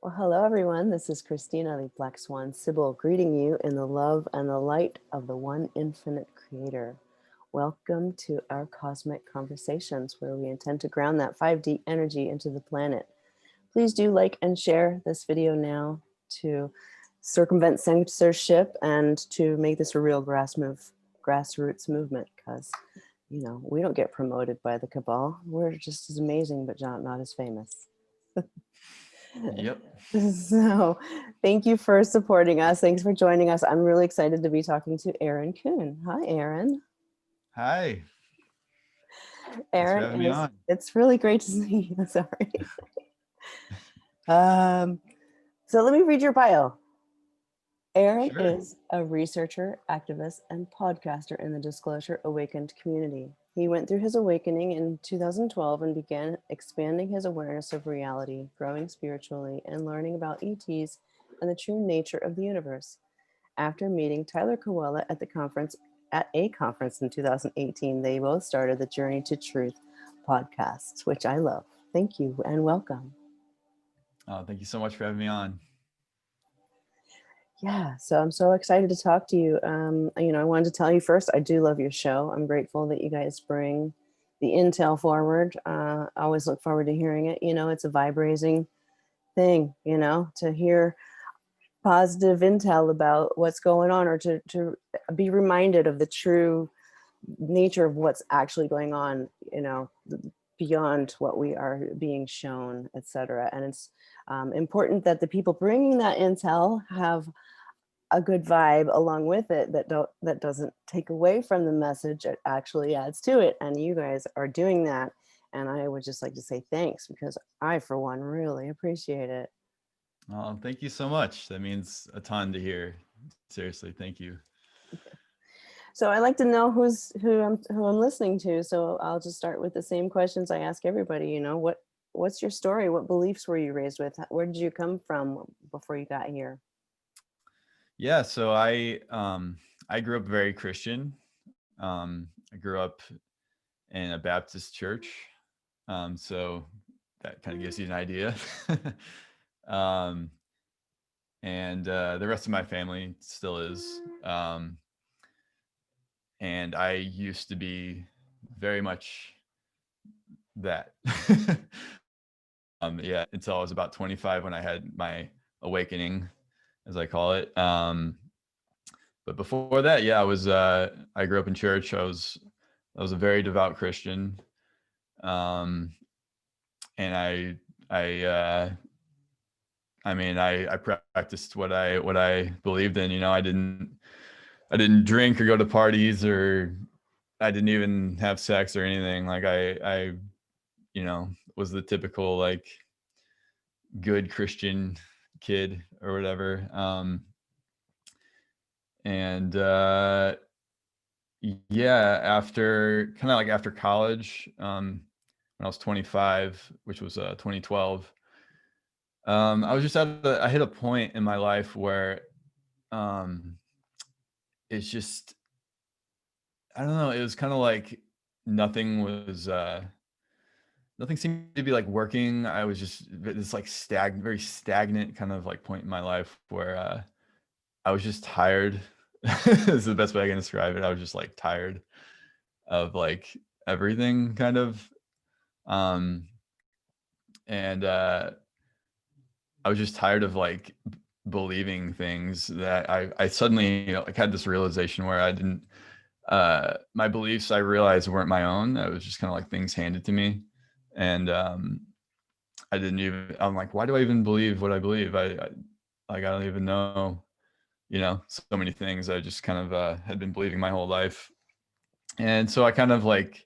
Well, hello everyone. This is Christina, the Black Swan Sybil, greeting you in the love and the light of the one infinite creator. Welcome to our cosmic conversations, where we intend to ground that 5D energy into the planet. Please do like and share this video now to circumvent censorship and to make this a real grassroots movement, because we don't get promoted by the cabal. We're just as amazing, but not as famous. Yep. So thank you for supporting us. Thanks for joining us. I'm really excited to be talking to Aaron Kuhn. Hi, Aaron. Hi. Thanks for Aaron having me on. it's really great to see you. Sorry. So let me read your bio. Aaron Sure. is a researcher, activist, and podcaster in the Disclosure Awakened community. He went through his awakening in 2012 and began expanding his awareness of reality, growing spiritually, and learning about ETs and the true nature of the universe. After meeting Tyler Kiwala at a conference in 2018, they both started the Journey to Truth podcast, which I love. Thank you and welcome. Oh, thank you so much for having me on. Yeah, so I'm so excited to talk to you. I wanted to tell you first, I do love your show. I'm grateful that you guys bring the intel forward. I always look forward to hearing it. It's a vibe-raising thing, to hear positive intel about what's going on, or to be reminded of the true nature of what's actually going on, beyond what we are being shown, etc. And it's important that the people bringing that intel have a good vibe along with it, that doesn't take away from the message. It actually adds to it, and you guys are doing that. And I would just like to say thanks, because I, for one, really appreciate it. Oh, thank you so much. That means a ton to hear. Seriously, thank you. So I like to know who I'm listening to. So I'll just start with the same questions I ask everybody. What's your story? What beliefs were you raised with? Where did you come from before you got here? Yeah, so I grew up very Christian. I grew up in a Baptist church. So that kind of gives you an idea. um, and the rest of my family still is. And I used to be very much that. Yeah, until I was about 25 when I had my awakening, as I call it. But before that, yeah, I grew up in church. I was a very devout Christian. And I practiced what I believed in. I didn't drink or go to parties, or I didn't even have sex or anything. Like I was the typical like good Christian kid or whatever. And yeah, after college, when I was 25, which was 2012, I was just I hit a point in my life where um, it's just, I don't know, it was kind of like nothing was, nothing seemed to be like working. I was just this like very stagnant kind of like point in my life where I was just tired. This is the best way I can describe it. I was just like tired of like everything kind of. Um, and I was just tired of like believing things that I suddenly, like had this realization where I didn't, my beliefs I realized weren't my own. It was just kind of like things handed to me. And I'm like, why do I even believe what I believe? I don't even know, so many things I just kind of had been believing my whole life. And so I kind of like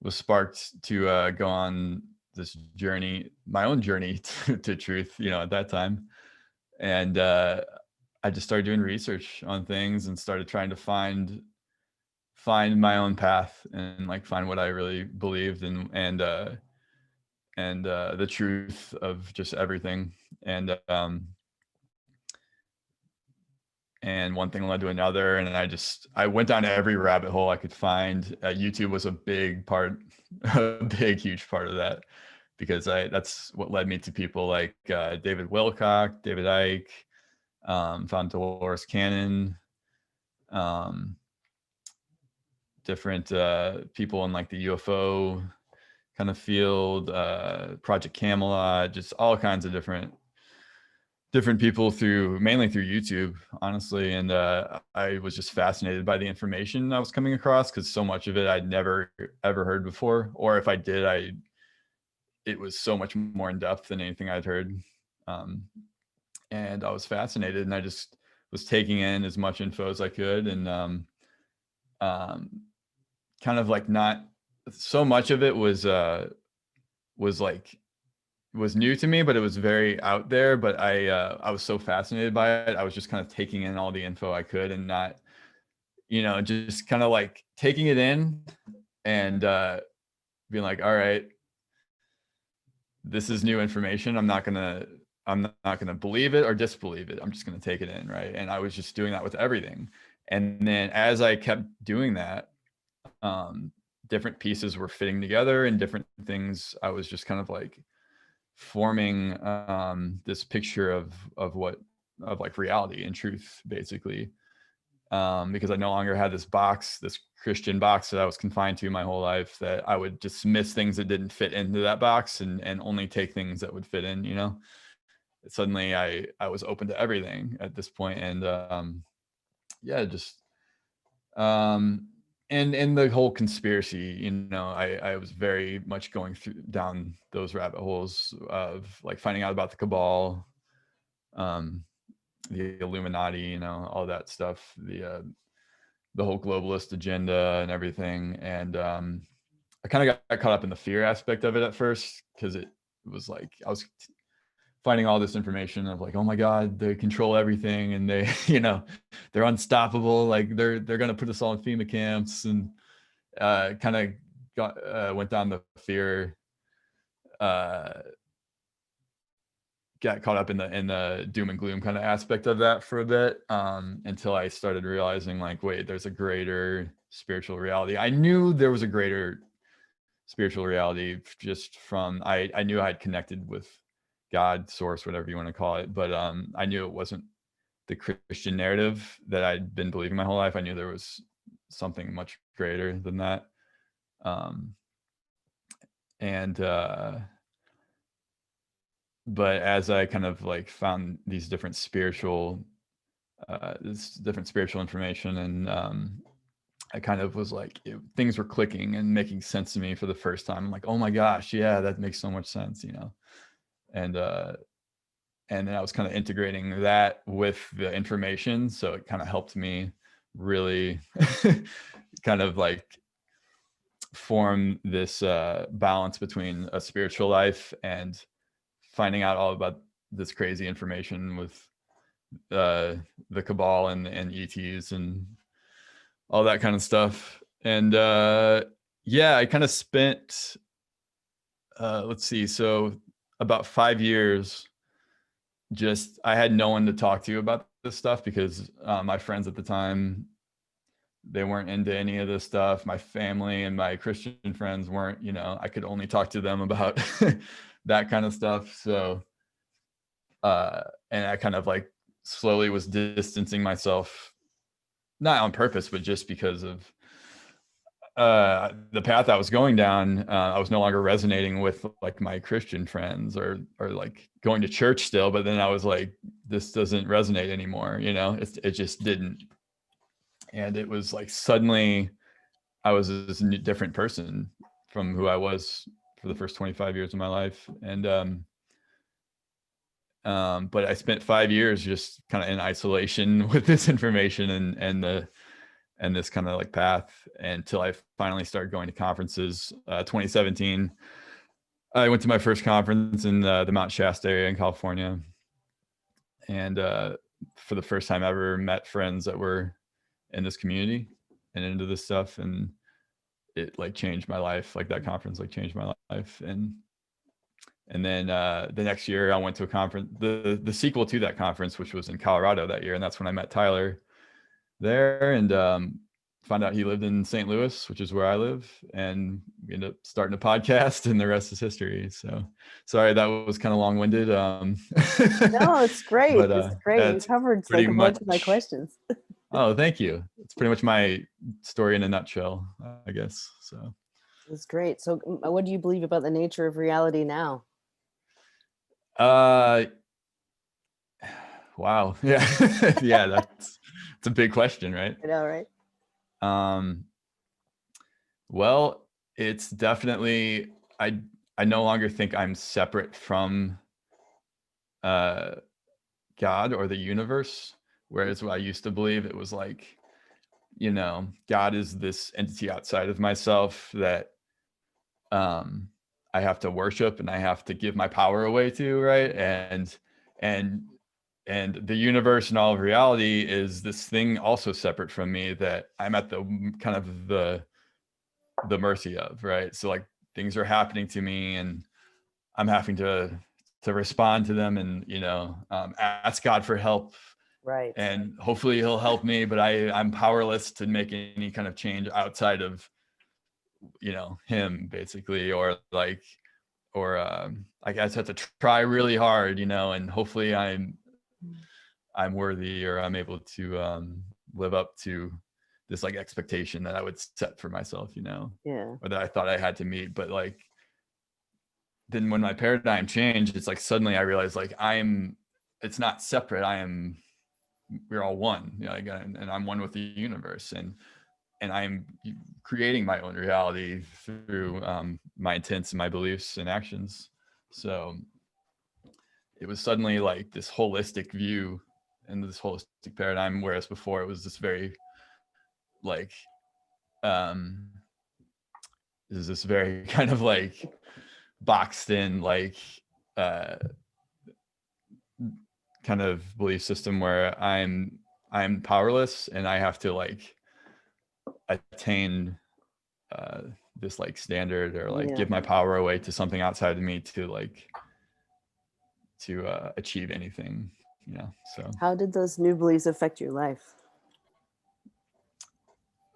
was sparked to go on this journey, my own journey to truth, at that time. And I just started doing research on things and started trying to find my own path and like find what I really believed and the truth of just everything. And one thing led to another, and I went down every rabbit hole I could find. YouTube was a big part, a big huge part of that. because that's what led me to people like David Wilcock, David Icke, found Dolores Cannon, different people in like the UFO kind of field, Project Camelot, just all kinds of different people mainly through YouTube, honestly. And I was just fascinated by the information I was coming across, because so much of it I'd never ever heard before, or if I did, it was so much more in depth than anything I'd heard. And I was fascinated, and I just was taking in as much info as I could, and kind of like not so much of it was new to me, but it was very out there. But I was so fascinated by it. I was just kind of taking in all the info I could, and not, just kind of like taking it in and being like, all right, this is new information. I'm not gonna believe it or disbelieve it. I'm just gonna take it in, right? And I was just doing that with everything. And then as I kept doing that, different pieces were fitting together, and different things, I was just kind of like forming this picture of like reality and truth, basically, because I no longer had this Christian box that I was confined to my whole life, that I would dismiss things that didn't fit into that box, and only take things that would fit in. Suddenly I was open to everything at this point. And yeah, just and the whole conspiracy, I was very much going down those rabbit holes of like finding out about the cabal, the Illuminati, all that stuff, the whole globalist agenda and everything. And I kind of got caught up in the fear aspect of it at first, because it was like I was finding all this information of like, oh my God, they control everything, and they, they're unstoppable. Like they're going to put us all in FEMA camps, and kind of went down the fear, got caught up in the doom and gloom kind of aspect of that for a bit, until I started realizing like, wait, there's a greater spiritual reality. I knew there was a greater spiritual reality just from, I knew I had connected with God, source, whatever you want to call it. But I knew it wasn't the Christian narrative that I'd been believing my whole life. I knew there was something much greater than that. But as I kind of like found these different spiritual information, and I kind of was like, things were clicking and making sense to me for the first time. I'm like, oh my gosh, yeah, that makes so much sense, and then I was kind of integrating that with the information. So it kind of helped me really kind of like form this balance between a spiritual life and finding out all about this crazy information with the cabal and ETs and all that kind of stuff. And yeah, I kind of spent, let's see, so about 5 years, just, I had no one to talk to about this stuff, because my friends at the time, they weren't into any of this stuff. My family and my Christian friends weren't, I could only talk to them about that kind of stuff. So, and I kind of like slowly was distancing myself, not on purpose, but just because of the path I was going down. I was no longer resonating with like my Christian friends, or like going to church still, but then I was like, this doesn't resonate anymore. It just didn't. And it was like, suddenly I was this different person from who I was for the first 25 years of my life. And but I spent 5 years just kind of in isolation with this information and this kind of like path, until I finally started going to conferences. 2017, I went to my first conference in the Mount Shasta area in California. And for the first time ever, met friends that were in this community and into this stuff. And it like changed my life. Like that conference like changed my life. And then the next year I went to a conference, the sequel to that conference, which was in Colorado that year. And that's when I met Tyler there. And found out he lived in St. Louis, which is where I live, and we ended up starting a podcast, and the rest is history. So sorry, that was kind of long-winded. No, it's great. But It's great. You that's covered like pretty a bunch of my much. questions. Oh, thank you. It's pretty much my story in a nutshell, I guess. So It's great. So, what do you believe about the nature of reality now? uh wow. Yeah. Yeah, it's a big question, right? I know, right? Um well, it's definitely, I no longer think I'm separate from uh God or the universe, whereas what I used to believe, it was like, God is this entity outside of myself that um I have to worship and I have to give my power away to, right? And and the universe and all of reality is this thing also separate from me that I'm at the kind of the mercy of, right? So like things are happening to me and I'm having to respond to them, and ask God for help, Right. and hopefully he'll help me, but I'm powerless to make any kind of change outside of him, basically, or like, or I guess I have to try really hard, and hopefully I'm worthy, or I'm able to live up to this like expectation that I would set for myself, Yeah. or that I thought I had to meet. But like, then when my paradigm changed, it's like suddenly I realized like it's not separate. We're all one, and I'm one with the universe, and I'm creating my own reality through my intents and my beliefs and actions. So it was suddenly like this holistic view and this holistic paradigm, whereas before it was this very like um is this very kind of like boxed in like uh kind of belief system where I'm powerless and I have to like attain uh this like standard, or like Yeah. give my power away to something outside of me to like to achieve anything, so. How did those new beliefs affect your life?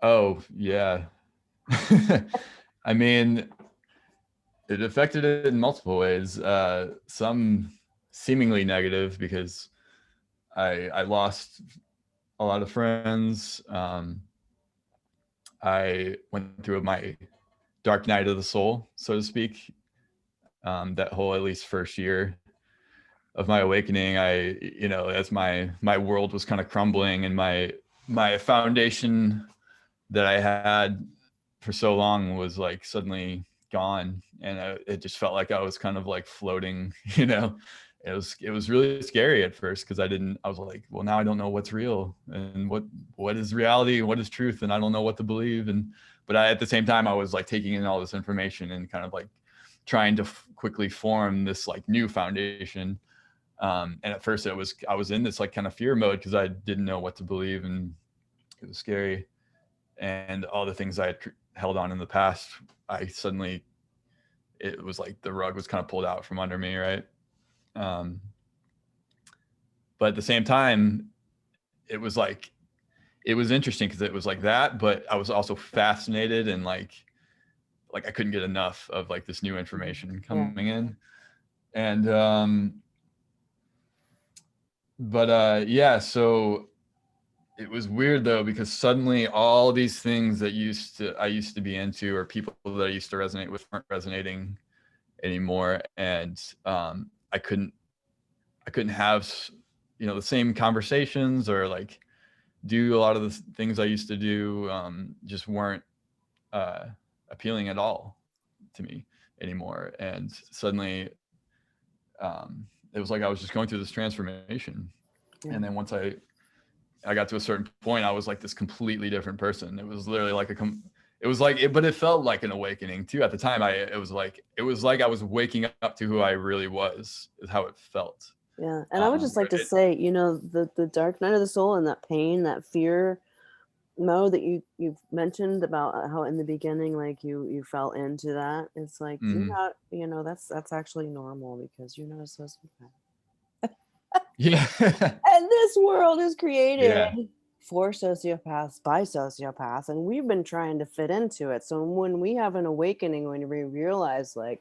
Oh yeah. I mean, it affected it in multiple ways. Some seemingly negative, because I lost a lot of friends. I went through my dark night of the soul, so to speak. That whole, at least first year of my awakening, as my world was kind of crumbling, and my foundation that I had for so long was like suddenly gone, and it just felt like I was kind of like floating. It was really scary at first, because I was like, well, now I don't know what's real, and what is reality, what is truth, and I don't know what to believe. But at the same time, I was like taking in all this information and kind of like trying to quickly form this like new foundation. And at first I was in this like kind of fear mode, because I didn't know what to believe, and it was scary. And all the things I had held on in the past, it was like the rug was kind of pulled out from under me, right? um, but at the same time, it was like, it was interesting, because it was like that, but I was also fascinated, and like I couldn't get enough of like this new information Yeah. coming in. And but yeah, so it was weird though, because suddenly all these things that I used to be into, or people that I used to resonate with, weren't resonating anymore. And I couldn't have the same conversations, or like do a lot of the things I used to do, just weren't uh, appealing at all to me anymore. And suddenly, it was like I was just going through this transformation. Yeah. And then once I got to a certain point, I was like this completely different person. It was literally like it was like it, but it felt like an awakening too. At the time, it was like I was waking up to who I really was, is how it felt. Yeah. And I would just like to It, say, the dark night of the soul and that pain, that fear mode that you've mentioned about how in the beginning, like you fell into that. It's like you're mm, not, that's actually normal, because you're not supposed to be. yeah, And this world is created yeah, for sociopaths by sociopaths, and we've been trying to fit into it. So when we have an awakening, when we realize, like,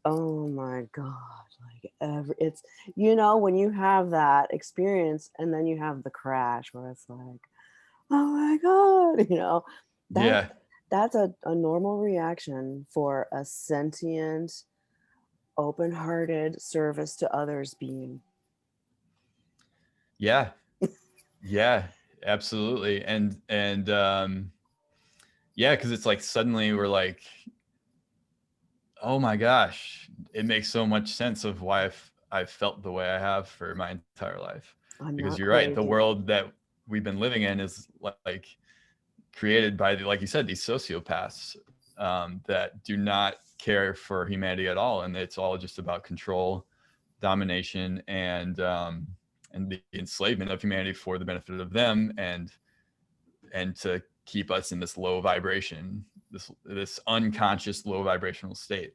oh my God, like it's, when you have that experience and then you have the crash where it's like, oh my God, that Yeah. that's a normal reaction for a sentient, open-hearted service to others being. Yeah. Yeah, absolutely. Yeah, because it's like suddenly we're like, oh my gosh, it makes so much sense of why I've felt the way I have for my entire life. I'm Because not you're right, the crazy. world that we've been living in is like created by, like you said, these sociopaths that do not care for humanity at all, and it's all just about control, domination, and the enslavement of humanity for the benefit of them, and to keep us in this low vibration, this unconscious low vibrational state,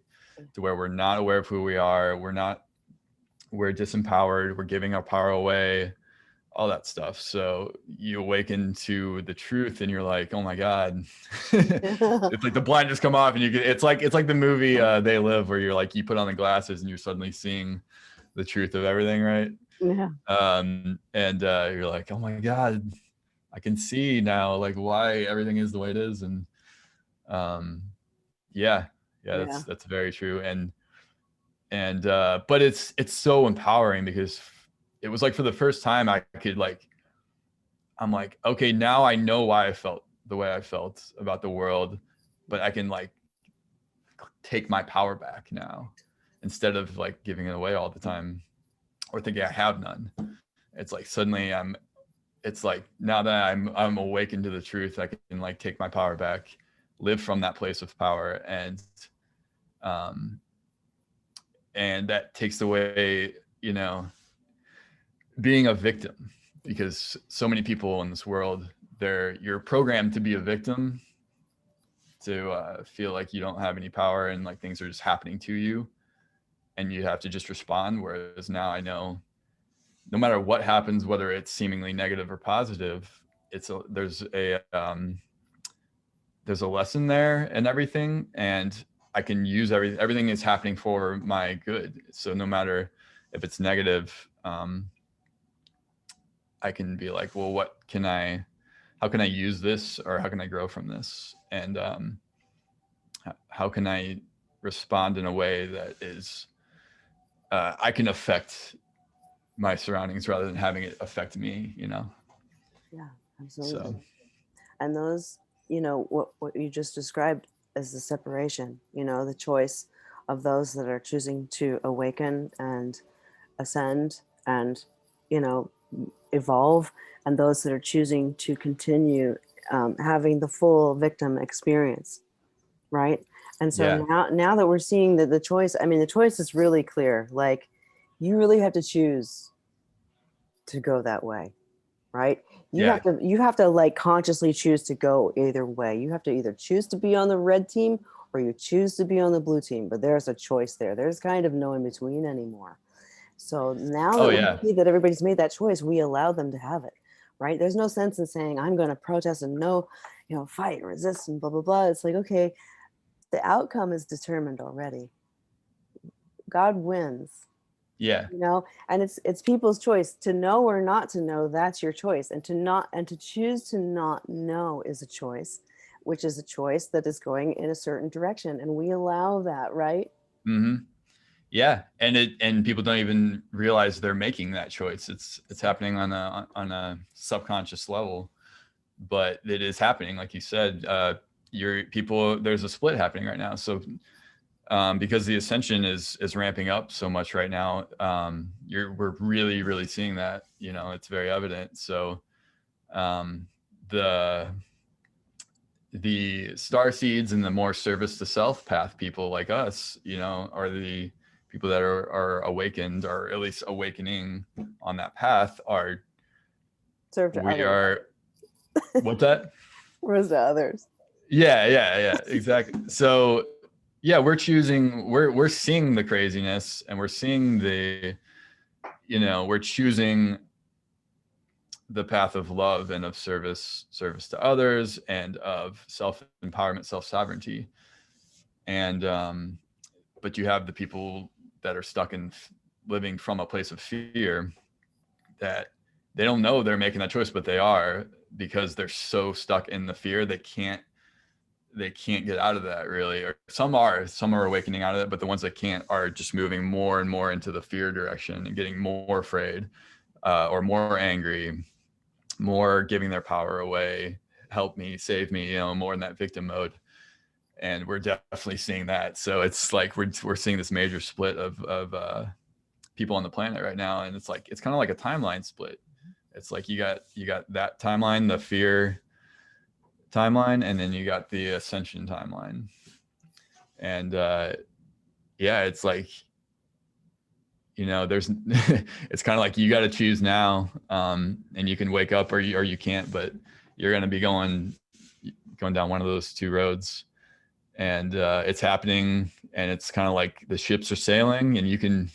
to where we're not aware of who we are, we're disempowered, we're giving our power away, all that stuff. So you awaken to the truth and you're like, oh my God. It's like the blinders come off and you get, it's like the movie They Live, where you're like, you put on the glasses and you're suddenly seeing the truth of everything, right? Yeah. And you're like, oh my God, I can see now like why everything is the way it is. And um yeah, Yeah. that's very true. But it's so empowering, because it was like, for the first time I could like, I'm like, okay, now I know why I felt the way I felt about the world, but I can like take my power back now, instead of like giving it away all the time or thinking I have none. It's like suddenly it's like, now that I'm awakened to the truth, I can like take my power back, live from that place of power, um and that takes away, being a victim, because so many people in this world, you're programmed to be a victim, to feel like you don't have any power and like things are just happening to you and you have to just respond. Whereas now I know, no matter what happens, whether it's seemingly negative or positive, there's a lesson there and everything, and I can use everything is happening for my good. So no matter if it's negative, I can be like, well, how can I use this, or how can I grow from this? And how can I respond in a way that is, I can affect my surroundings rather than having it affect me, Yeah, So, absolutely. And those, what you just described as the separation, the choice of those that are choosing to awaken and ascend and, you know, evolve, and those that are choosing to continue having the full victim experience, right? And so yeah, now that we're seeing that the choice, I mean, the choice is really clear. Like, you really have to choose to go that way, right? yeah, You have to like consciously choose to go either way. You have to either choose to be on the red team or you choose to be on the blue team, but there's a choice there. There's kind of no in between anymore. So now oh that we yeah, see that everybody's made that choice, we allow them to have it, right? There's no sense in saying I'm going to protest and no, fight and resist and blah blah blah. It's like, okay, the outcome is determined already. God wins, yeah, and it's people's choice to know or not to know. That's your choice, and to choose to not know is a choice, which is a choice that is going in a certain direction, and we allow that, right? mm-hmm. Yeah, and people don't even realize they're making that choice. It's happening on a subconscious level, but it is happening, like you said. There's a split happening right now. So because the ascension is ramping up so much right now, we're really really seeing that. It's very evident. So um, the star seeds and the more service to self path people like us, are the people that are awakened, or at least awakening on that path. Serve to We others. are What's that? Whereas to others. Yeah, exactly. So yeah, we're seeing the craziness, and we're seeing we're choosing the path of love and of service to others, and of self-empowerment, self-sovereignty. And but you have the people that are stuck in living from a place of fear, that they don't know they're making that choice, but they are, because they're so stuck in the fear they can't get out of that, really. Or some are awakening out of it, but the ones that can't are just moving more and more into the fear direction and getting more afraid, or more angry, more giving their power away, help me, save me, more in that victim mode. And we're definitely seeing that. So it's like we're seeing this major split of people on the planet right now, and it's like it's kind of like a timeline split. It's like you got that timeline, the fear timeline, and then you got the ascension timeline. And yeah, it's like, there's it's kind of like you got to choose now, and you can wake up or you can't, but you're going to be going down one of those two roads. And it's happening, and it's kind of like the ships are sailing, and you can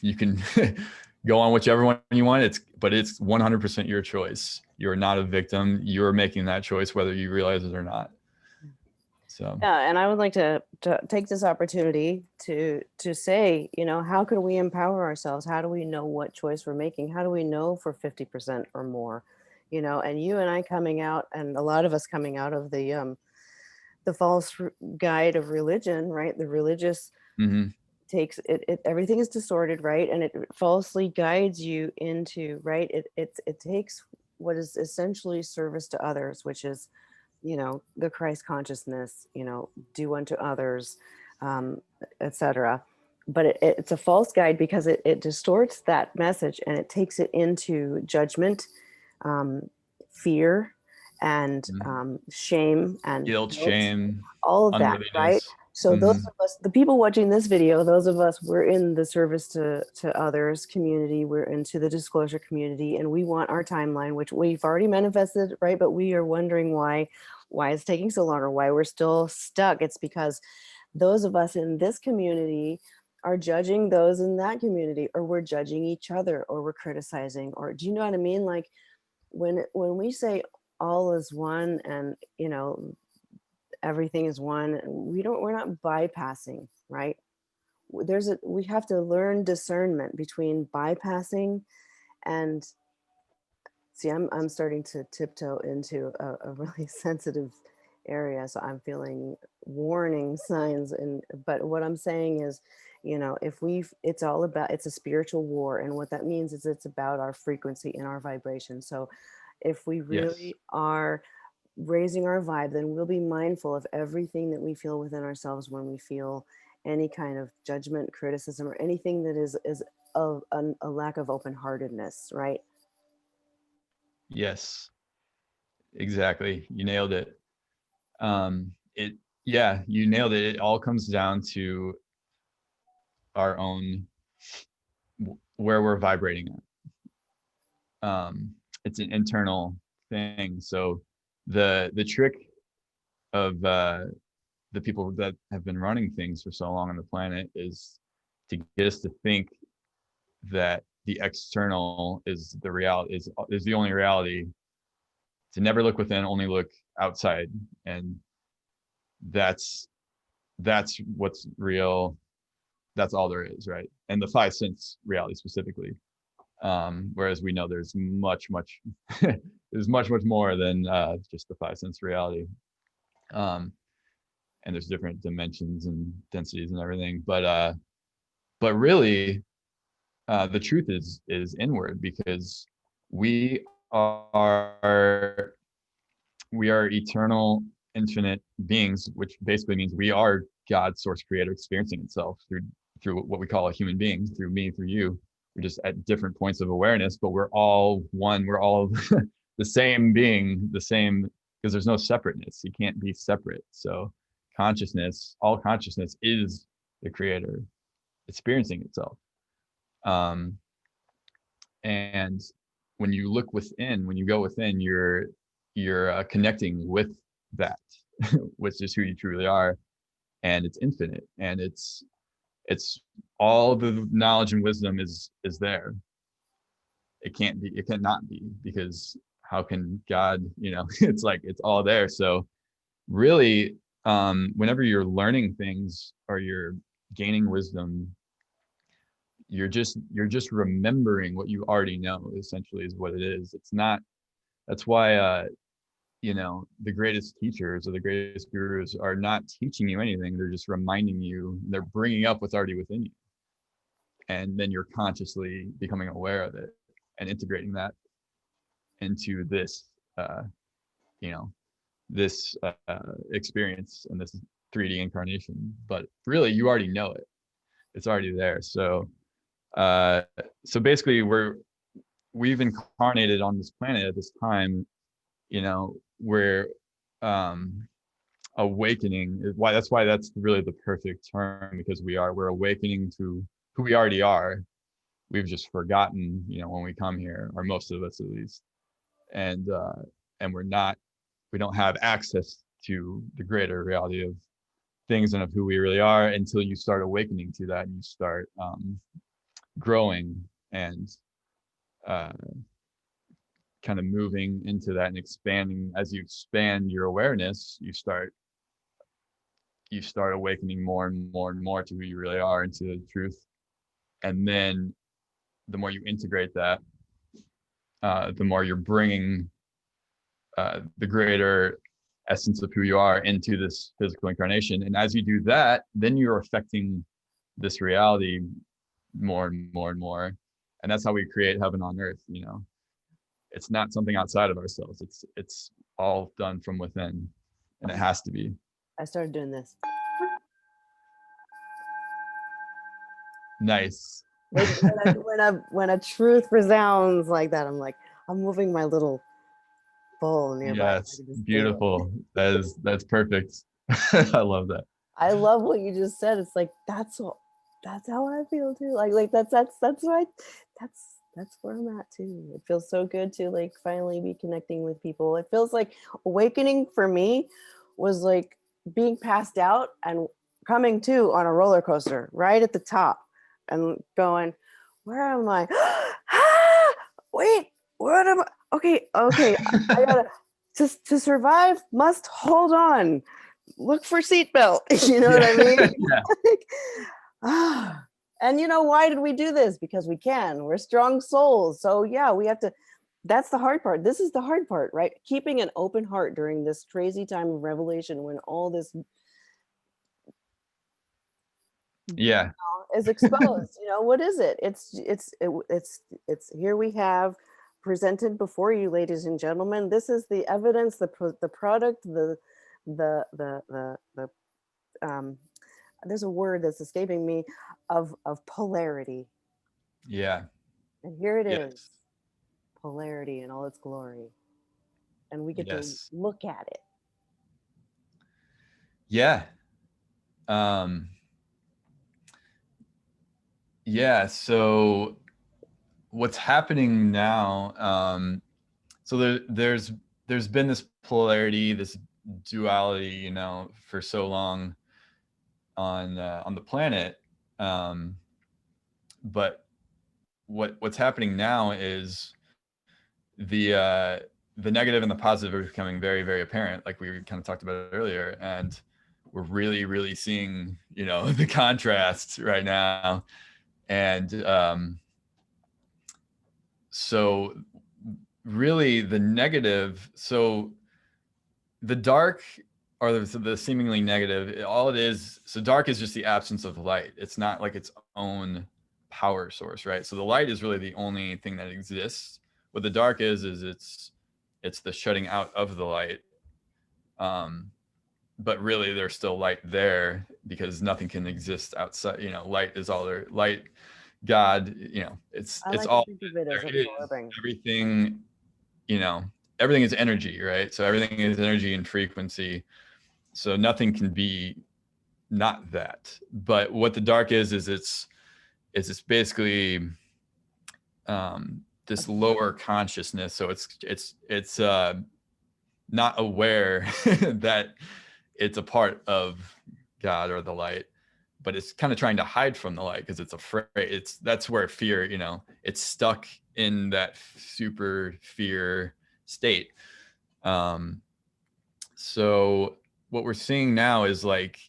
go on whichever one you want. But it's 100% your choice. You're not a victim. You're making that choice whether you realize it or not. So yeah, and I would like to take this opportunity to say, how can we empower ourselves? How do we know what choice we're making? How do we know for 50% or more? And you and I coming out, and a lot of us coming out of the false guide of religion, right? The religious takes it everything is distorted, right? And it falsely guides you into, right? It takes what is essentially service to others, which is, the Christ consciousness, do unto others, etc. But it's a false guide because it distorts that message, and it takes it into judgment, fear, and shame, and guilt, shame, all of that, right? unworthiness. So those of us, the people watching this video, those of us, we're in the service to others community, we're into the disclosure community, and we want our timeline, which we've already manifested, right? But we are wondering why it's taking so long, or why we're still stuck. It's because those of us in this community are judging those in that community, or we're judging each other, or we're criticizing, or do you know what I mean? Like when we say all is one, and everything is one, we're not bypassing, right? We have to learn discernment between bypassing and, see, I'm starting to tiptoe into a really sensitive area, so I'm feeling warning signs. But what I'm saying is, it's all about, it's a spiritual war, and what that means is it's about our frequency and our vibration. So if we really Yes. are raising our vibe, then we'll be mindful of everything that we feel within ourselves when we feel any kind of judgment, criticism, or anything that is a lack of open-heartedness, right? Yes, exactly. You nailed it. Yeah, you nailed it. It all comes down to our own, where we're vibrating at. It's an internal thing. So the trick of the people that have been running things for so long on the planet is to get us to think that the external is the reality, is the only reality, to never look within, only look outside. And that's what's real. That's all there is, right? And the five sense reality specifically. Whereas we know there's much there's much more than just the five sense reality. And there's different dimensions and densities and everything. But really, the truth is inward, because we are eternal, infinite beings, which basically means we are God's source creator experiencing itself through what we call a human being, through me, through you. We're just at different points of awareness, but we're all one. We're all the same being, the same, because there's no separateness. You can't be separate. So all consciousness is the creator experiencing itself. And when you look within, when you go within, you're connecting with that, which is who you truly are, and it's infinite, and it's all the knowledge and wisdom is there. It cannot be, because how can God, it's like it's all there. So really, whenever you're learning things or you're gaining wisdom, you're just remembering what you already know, essentially, is what it is. It's not, that's why the greatest teachers or the greatest gurus are not teaching you anything. They're just reminding you, they're bringing up what's already within you, and then you're consciously becoming aware of it and integrating that into this you know this experience and this 3D incarnation. But really, you already know it. It's already there. Uh so basically, we've incarnated on this planet at this time. We're awakening. That's really the perfect term, because we're awakening to who we already are. We've just forgotten, when we come here, or most of us at least. And we don't have access to the greater reality of things and of who we really are, until you start awakening to that, and you start growing and uh, kind of moving into that and expanding. As you expand your awareness, you start awakening more and more and more to who you really are, into the truth. And then the more you integrate that, the more you're bringing the greater essence of who you are into this physical incarnation. And as you do that, then you're affecting this reality more and more and more. And that's how we create heaven on earth. It's not something outside of ourselves. It's all done from within, and it has to be. I started doing this. Nice. Like when a truth resounds like that, I'm moving my little bowl nearby. Yes, beautiful. That's perfect. I love that. I love what you just said. It's like that's how I feel too. Like that's right. That's where I'm at too. It feels so good to like finally be connecting with people. It feels like awakening for me was like being passed out and coming to on a roller coaster right at the top and going, where am I? Ah, wait, what am I? Okay, I gotta to survive must hold on. Look for seatbelt. You know what I mean? Yeah. Like, and why did we do this? Because we can. We're strong souls. So yeah, we have to. That's the hard part. This is the hard part, right? Keeping an open heart during this crazy time of revelation, when all this Yeah. is exposed. What is it? It's here we have presented before you, ladies and gentlemen. This is the evidence, the product, the there's a word that's escaping me, of polarity. Yeah. And here it is, Yes. polarity in all its glory, and we get to Yes. look at it. Yeah. Yeah. So what's happening now? So there's been this polarity, this duality, for so long on the planet. But what's happening now is the negative and the positive are becoming very, very apparent, like we kind of talked about earlier. And we're really, really seeing, the contrast right now. And so really the negative, so the dark, or the seemingly negative, all it is, so dark is just the absence of light. It's not like its own power source, right? So the light is really the only thing that exists. What the dark is it's the shutting out of the light. But really there's still light there, because nothing can exist outside. Light is all there. Light, God, it's I like to all think of it as there is. absorbing. Everything, everything is energy, right? So everything is energy and frequency. So nothing can be not that. But what the dark is it's basically this lower consciousness. So it's not aware that it's a part of God or the light, but it's kind of trying to hide from the light because it's afraid. That's where fear, it's stuck in that super fear state. Um, so what we're seeing now is like,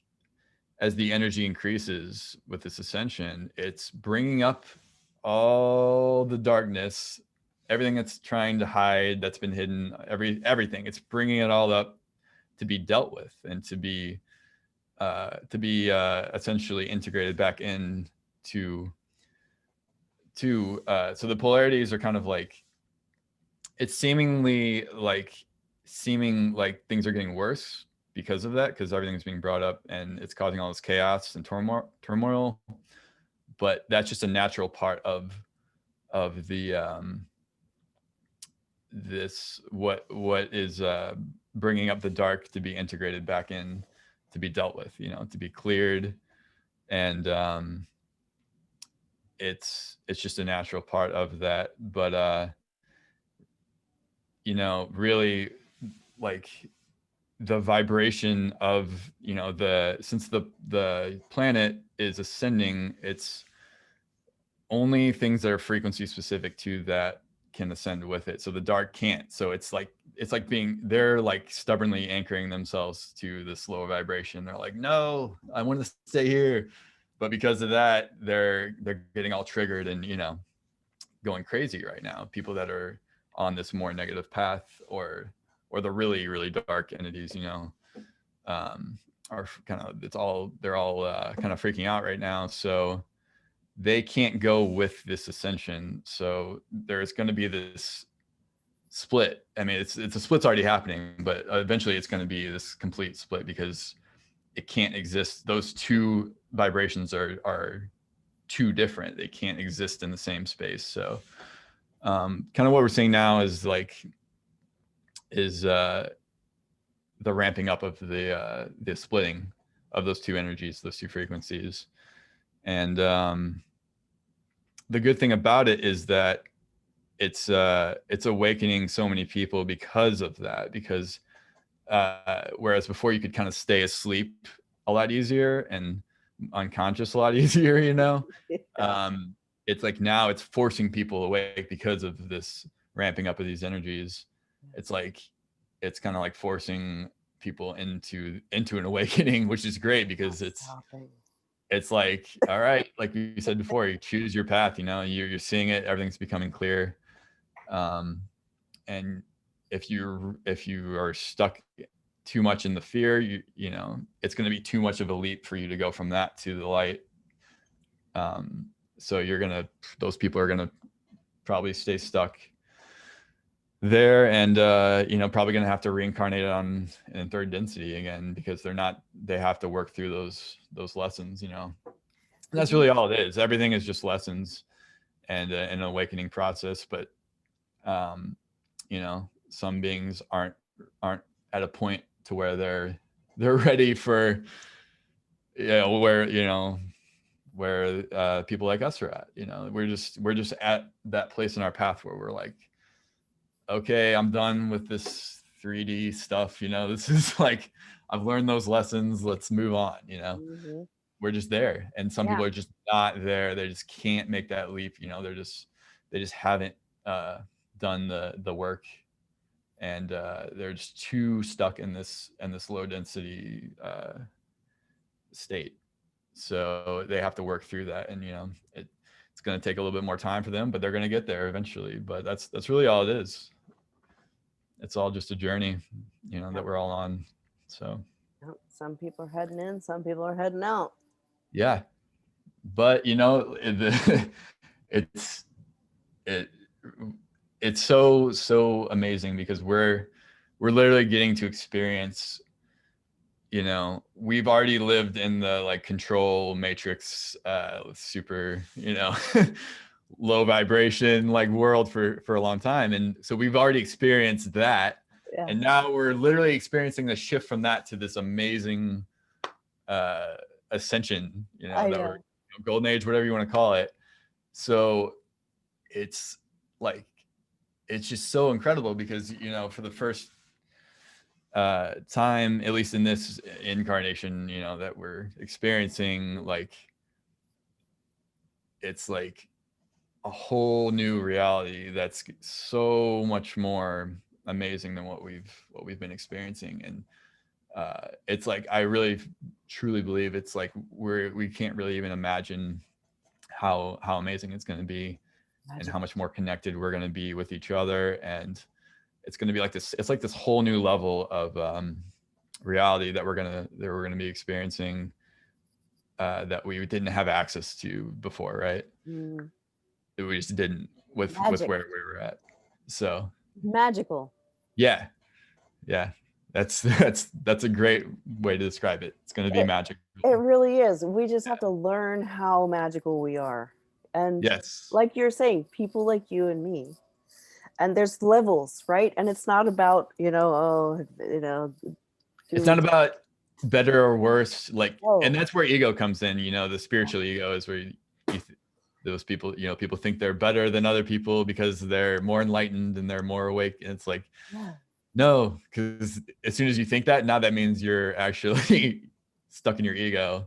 as the energy increases with this ascension, it's bringing up all the darkness, everything that's trying to hide, that's been hidden, everything. It's bringing it all up to be dealt with and to be essentially integrated back in so the polarities are kind of like, it's seeming like things are getting worse because of that, because everything's being brought up and it's causing all this chaos and turmoil. But that's just a natural part of the this what is bringing up the dark to be integrated back in, to be dealt with, to be cleared. And it's just a natural part of that. But really, like, the vibration of, since the planet is ascending, it's only things that are frequency specific to that can ascend with it. So the dark can't. So it's like they're like stubbornly anchoring themselves to this lower vibration. They're like, no, I want to stay here. But because of that, they're getting all triggered and, going crazy right now. People that are on this more negative path, or the really, really dark entities, are kind of, they're all kind of freaking out right now. So they can't go with this ascension. So there's going to be this split. I mean, it's a split's already happening, but eventually it's going to be this complete split, because it can't exist. Those two vibrations are too different. They can't exist in the same space. So kind of what we're seeing now is the ramping up of the splitting of those two energies, those two frequencies. And the good thing about it is that it's awakening so many people because of that. Because whereas before you could kind of stay asleep a lot easier and unconscious a lot easier, it's like now it's forcing people awake because of this ramping up of these energies. It's like, it's kind of like forcing people into an awakening, which is great, because it's like, all right, like you said before, you choose your path, you're seeing it, everything's becoming clear. And if you are stuck too much in the fear, it's going to be too much of a leap for you to go from that to the light. So those people are gonna probably stay stuck there, and probably gonna have to reincarnate in third density again, because they have to work through those lessons. And that's really all it is. Everything is just lessons and an awakening process. But some beings aren't at a point to where they're ready for, where people like us are at. We're just at that place in our path where we're like, okay, I'm done with this 3D stuff. This is like, I've learned those lessons, let's move on. Mm-hmm. We're just there. And some people are just not there. They just can't make that leap. They just haven't done the work, and they're just too stuck in this low density state. So they have to work through that, and it's going to take a little bit more time for them, but they're going to get there eventually. But that's really all it is. It's all just a journey, that we're all on. So some people are heading in, some people are heading out. Yeah, but it's it it's so amazing, because we're literally getting to experience, we've already lived in the like control matrix, super, low vibration like world for a long time. And so we've already experienced that. Yeah. And now we're literally experiencing the shift from that to this amazing ascension, that we're golden age, whatever you want to call it. So it's like, it's just so incredible, because for the first time, at least in this incarnation, that we're experiencing, like, it's like a whole new reality that's so much more amazing than what we've been experiencing. And it's like, I really truly believe it's like we can't really even imagine how amazing it's going to be, and Magic. how much more connected we're going to be with each other. And it's going to be like this, it's like this whole new level of reality that we're gonna be experiencing, that we didn't have access to before, right? Mm, We just didn't, with magic. where we were at. So Magical. yeah, yeah, that's a great way to describe it. It's going to be It, magic. it really is. We just Yeah. have to learn how magical we are. And Yes. like you're saying, people like you and me. And there's levels, right? And it's not about, It's do not about better or worse, like, and oh, that's where ego comes in. The spiritual ego is where those people, people think they're better than other people because they're more enlightened and they're more awake. And it's like, yeah. no, because as soon as you think that, now that means you're actually stuck in your ego.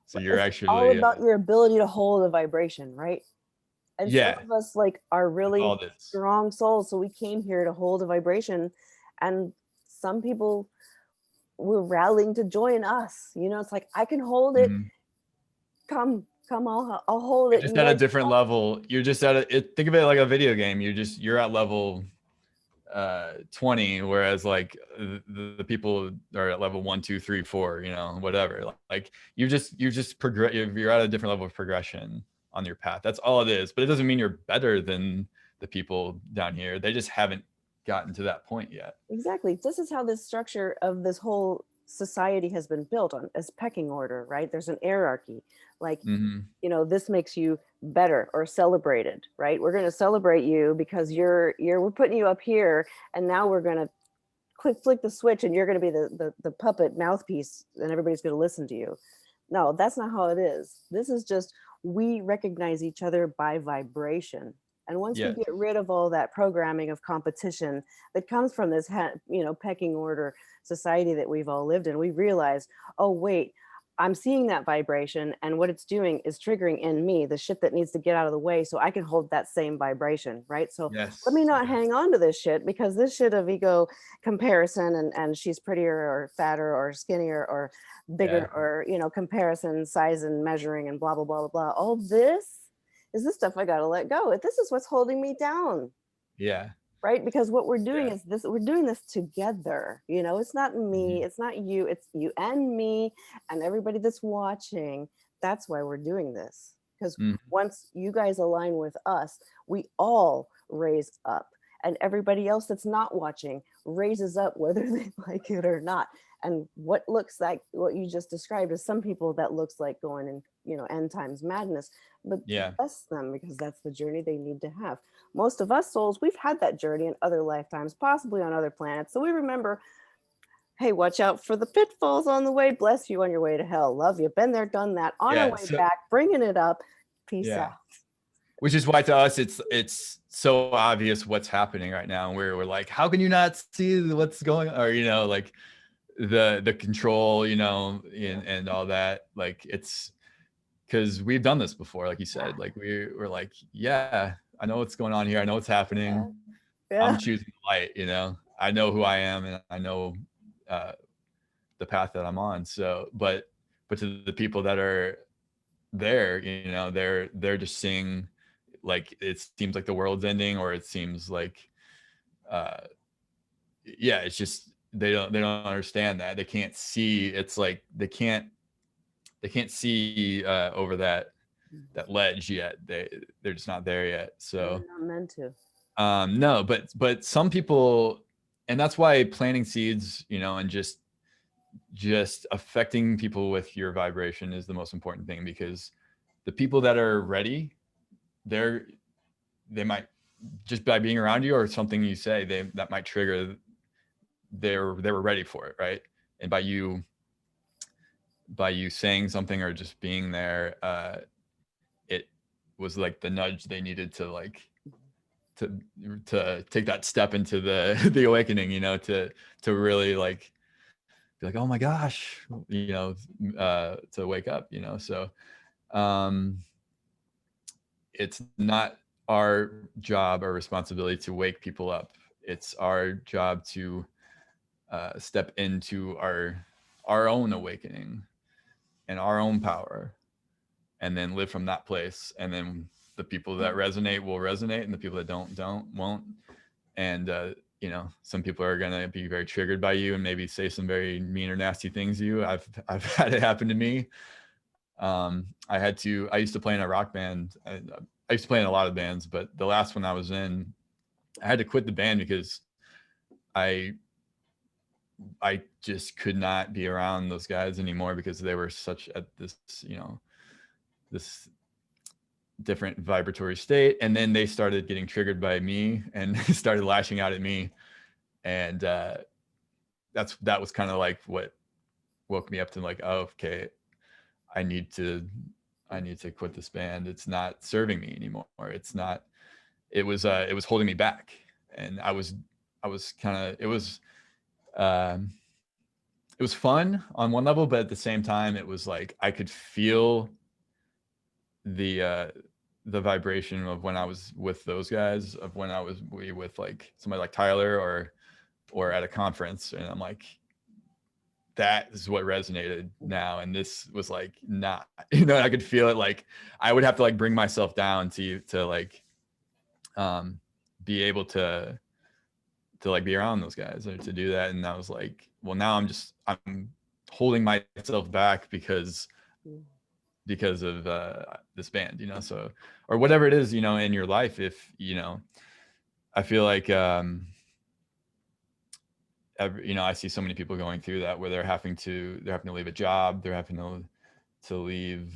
So But you're it's all actually, about your ability to hold a vibration, right? And some yeah, of us like are that's all really it is. strong souls, so we came here to hold a vibration. And some people were rallying to join us. It's like I can hold it. Mhm. Come, I'll hold You're it. just You at a guys, different level. You're just think of it like a video game. You're at level 20, whereas like the people are at level 1, 2, 3, 4, whatever. Like you're just progress. You're at a different level of progression on your path. That's all it is. But it doesn't mean you're better than the people down here. They just haven't gotten to that point yet. exactly. This is how this structure of this whole society has been built on as pecking order, right? There's an hierarchy. Like, Hmm. this makes you better or celebrated, right? We're going to celebrate you because we're putting you up here, and now we're going to flick the switch, and you're going to be the puppet mouthpiece, and everybody's going to listen to you. No, that's not how it is. This is just, we recognize each other by vibration. And once we Yes. get rid of all that programming of competition that comes from this, pecking order society that we've all lived in, we realize, oh, wait, I'm seeing that vibration, and what it's doing is triggering in me the shit that needs to get out of the way so I can hold that same vibration, right? So let me Yes. not Yes. hang on to this shit, because this shit of ego comparison, and she's prettier or fatter or skinnier or Yeah. bigger, or comparison, size and measuring and blah blah blah blah blah, all this is the stuff I got to let go. This is what's holding me down, Yeah. right? Because what we're doing Yeah. is this, we're doing this together. It's not me, Hmm. it's not you, it's you and me and everybody that's watching. That's why we're doing this, because Hmm. once you guys align with us, we all raise up, and everybody else that's not watching raises up, whether they like it or not. And what looks like what you just described is some people that looks like going in, end times madness, but Yeah. bless them, because that's the journey they need to have. Most of us souls, we've had that journey in other lifetimes, possibly on other planets. So we remember, hey, watch out for the pitfalls on the way. Bless you on your way to hell. Love you. Been there, done that. On our Yeah. way So back, bringing it up. Peace yeah. out. Which is why to us it's so obvious what's happening right now, and we're like, how can you not see what's going on? Or like the control, and all that. Like, it's because we've done this before, like you Yeah. said. Like we're like, yeah, I know what's going on here, I know what's happening. Yeah. I'm Yeah. choosing the light. I know who I am, and I know uh the path that I'm on. So but to the people that are there, they're just seeing, like, it seems like the world's ending, or it seems like uh yeah, it's just they don't understand that. They can't see. It's like they can't see over that ledge yet. They're just not there yet. And So they're not meant to. no, but some people, and that's why planting seeds, and just affecting people with your vibration is the most important thing, because the people that are ready, they're they might, just by being around you or something you say, that might trigger, they were ready for it, right? And by you saying something or just being there, it was like the nudge they needed to, like, to take that step into the the awakening, to really, like, be like, oh my gosh, to wake up, so um it's not our job or responsibility to wake people up. it's our job to step into our own awakening and our own power, and then live from that place. And then the people that resonate will resonate, and the people that don't won't. And some people are going to be very triggered by you and maybe say some very mean or nasty things to you. I've had it happen to me. I used to play in a rock band. I used to play in a lot of bands, but the last one I was in, I had to quit the band because I just could not be around those guys anymore, because they were such at this, this different vibratory state. And then they started getting triggered by me and started lashing out at me. And that was kind of like what woke me up to, like, oh, okay, I need to quit this band. It's not serving me anymore. It was holding me back. And I was kind of, um, it was fun on one level, but at the same time, it was like I could feel the vibration of when I was with those guys, of when I was with like somebody like Tyler or at a conference, and I'm like, that is what resonated now. And this was like not, I could feel it. Like I would have to like bring myself down to like be able to like be around those guys or to do that. And I was like, well, now I'm holding myself back because of this band, so, or whatever it is, in your life. If, I feel like, I see so many people going through that, where they're having to leave a job, they're having to leave,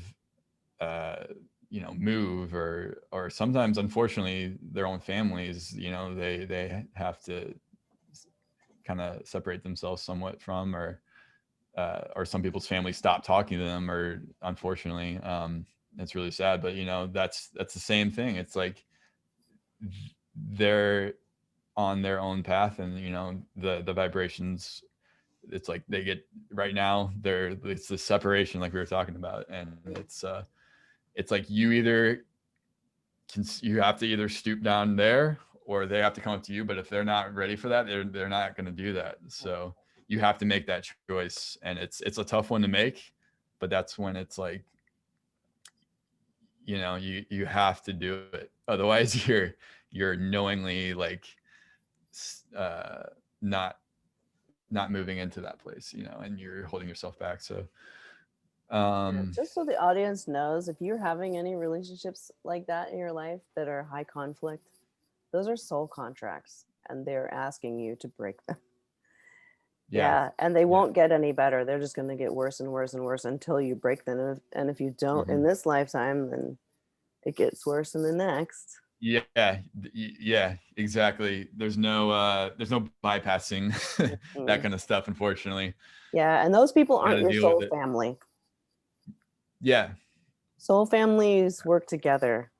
move, or sometimes, unfortunately, their own families, they have to kind of separate themselves somewhat from, or some people's families stop talking to them, or unfortunately, it's really sad. But that's the same thing. It's like they're on their own path, and the vibrations, it's like they get, right now, it's the separation like we were talking about. And it's like you have to either stoop down there, or they have to come up to you. But if they're not ready for that, they're not going to do that. So you have to make that choice, and it's a tough one to make. But that's when it's like, you have to do it. Otherwise, you're knowingly like not moving into that place, and you're holding yourself back. So Just so the audience knows, if you're having any relationships like that in your life that are high conflict, those are soul contracts, and they're asking you to break them. Yeah, and they won't get any better. They're just going to get worse and worse and worse until you break them. And if you don't in this lifetime, then it gets worse in the next. Yeah, exactly. There's no bypassing that kind of stuff, unfortunately. Yeah, and those people You aren't gotta your deal with soul it. family. Yeah. Soul families work together.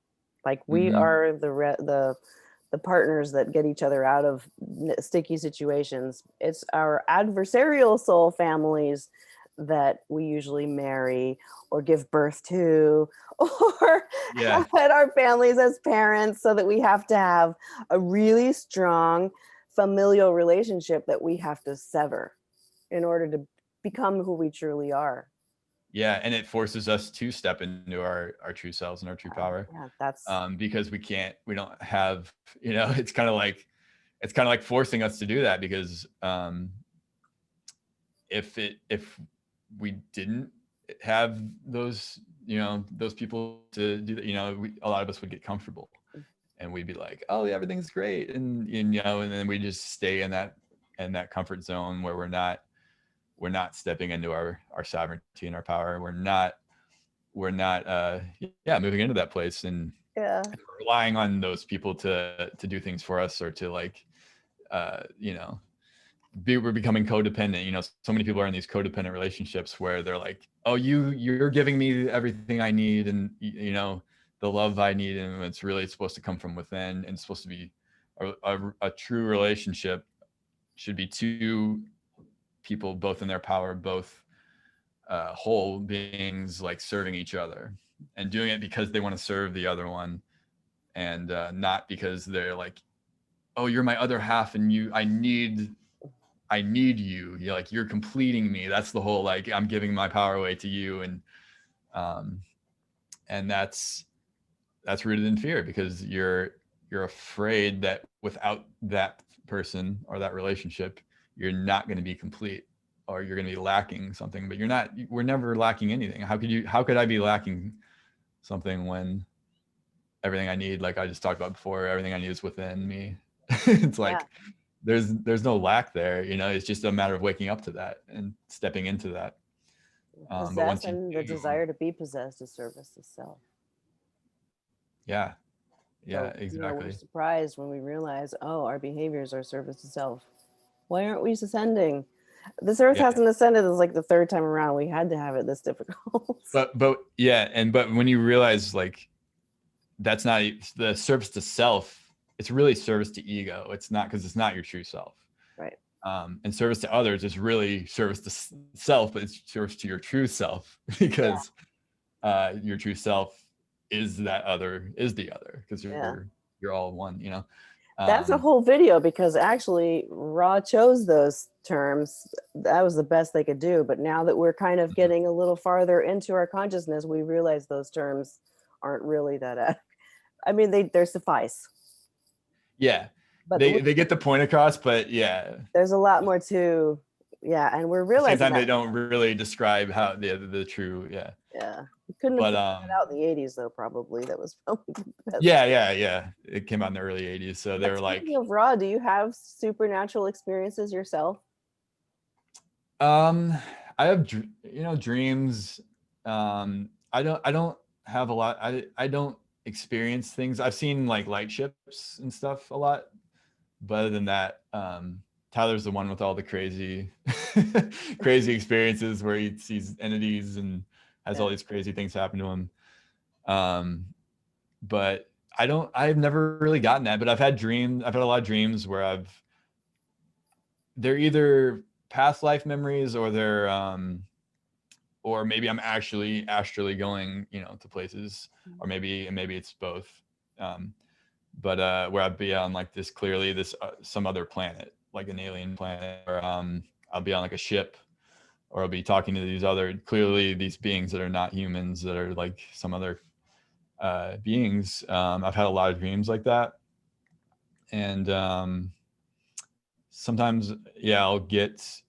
Like we are the partners that get each other out of sticky situations. It's our adversarial soul families that we usually marry or give birth to, or Yeah. had our families as parents, so that we have to have a really strong familial relationship that we have to sever in order to become who we truly are. Yeah, and it forces us to step into our true selves and our true power. Yeah, that's Because we don't have, it's kind of like forcing us to do that, because if we didn't have those, those people to do that, a lot of us would get comfortable, and we'd be like, oh yeah, everything's great. And and then we just stay in that comfort zone, where we're not stepping into our sovereignty and our power. We're not moving into that place, and yeah. relying on those people to do things for us, or to like we're becoming codependent. So many people are in these codependent relationships, where they're like, oh, you're giving me everything I need, and the love I need, and it's really supposed to come from within, and it's supposed to be a true relationship. Should be two people, both in their power, both whole beings, like serving each other, and doing it because they want to serve the other one, and not because they're like oh, you're my other half, and I need you. You're like, you're completing me. That's the whole, like, I'm giving my power away to you. Um, and that's rooted in fear, because you're afraid that without that person or that relationship, you're not going to be complete, or you're going to be lacking something. But we're never lacking anything. How could I be lacking something when everything I need, like I just talked about before, everything I need is within me? It's Yeah. like, there's no lack there, it's just a matter of waking up to that and stepping into that. But Possess once you and the do, desire to be possessed is service to self. yeah, yeah, So, we're exactly. surprised when we realize, oh, our behaviors are service to self. Why aren't we ascending? This earth Yeah. hasn't ascended. It's like the third time around. We had to have it this difficult. But yeah, but when you realize, like, that's not the service to self, it's really service to ego. It's not, because it's not your true self. Right. And service to others is really service to self, but it's service to your true self, Yeah. because your true self is the other, because Yeah. you're all one. That's a Um, whole video because actually Ra chose those terms. That was the best they could do. But now that we're kind of getting a little farther into our consciousness, we realize those terms aren't really that. I mean, they're suffice. yeah, But they get the point across, but yeah, there's a lot more to, yeah, and we're at the same realizing time, they that. don't really describe how the true, yeah. Yeah, we couldn't have But figured that out in the '80s, though. Probably that was probably the best. yeah. It came out in the early '80s, so they But were like, speaking of Ra, do you have supernatural experiences yourself? um, I have dreams. I don't have a lot. I don't experience things. I've seen like light ships and stuff a lot, but other than that, Tyler's the one with all the crazy crazy experiences where he sees entities and has all Yeah. these crazy things happen to him. Um, but I've never really gotten that, but I've had a lot of dreams where they're either past life memories, or they're or maybe I'm actually astrally going, to places, or maybe it's both. Um, but where I'd be on like this some other planet, like an alien planet, or I'll be on like a ship, or I'll be talking to these beings that are not humans, that are like some other beings. I've had a lot of dreams like that, and sometimes, yeah, I'll get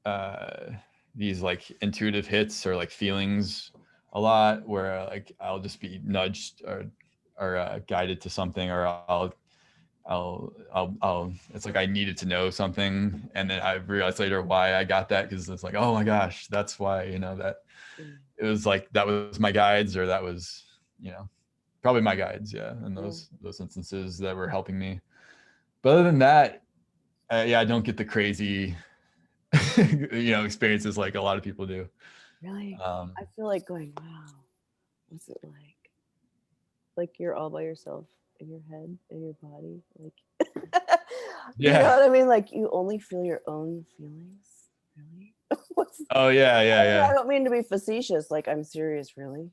uh, these like intuitive hits, or like feelings a lot, where like I'll just be nudged, or guided to something, or I'll it's like I needed to know something, and then I realized later why I got that, because it's like, oh my gosh, that's why, that Mm. it was like, that was my guides, or that was, probably my guides, yeah, in Yeah. those instances that were helping me. But other than that, yeah, I don't get the crazy experiences like a lot of people do. Really, um I feel like going, wow, what's it like? Like you're all by yourself in your head, in your body, like you know yeah. what I mean? Like you only feel your own feelings. Really? What's Oh yeah, I don't mean to be facetious. Like I'm serious, really.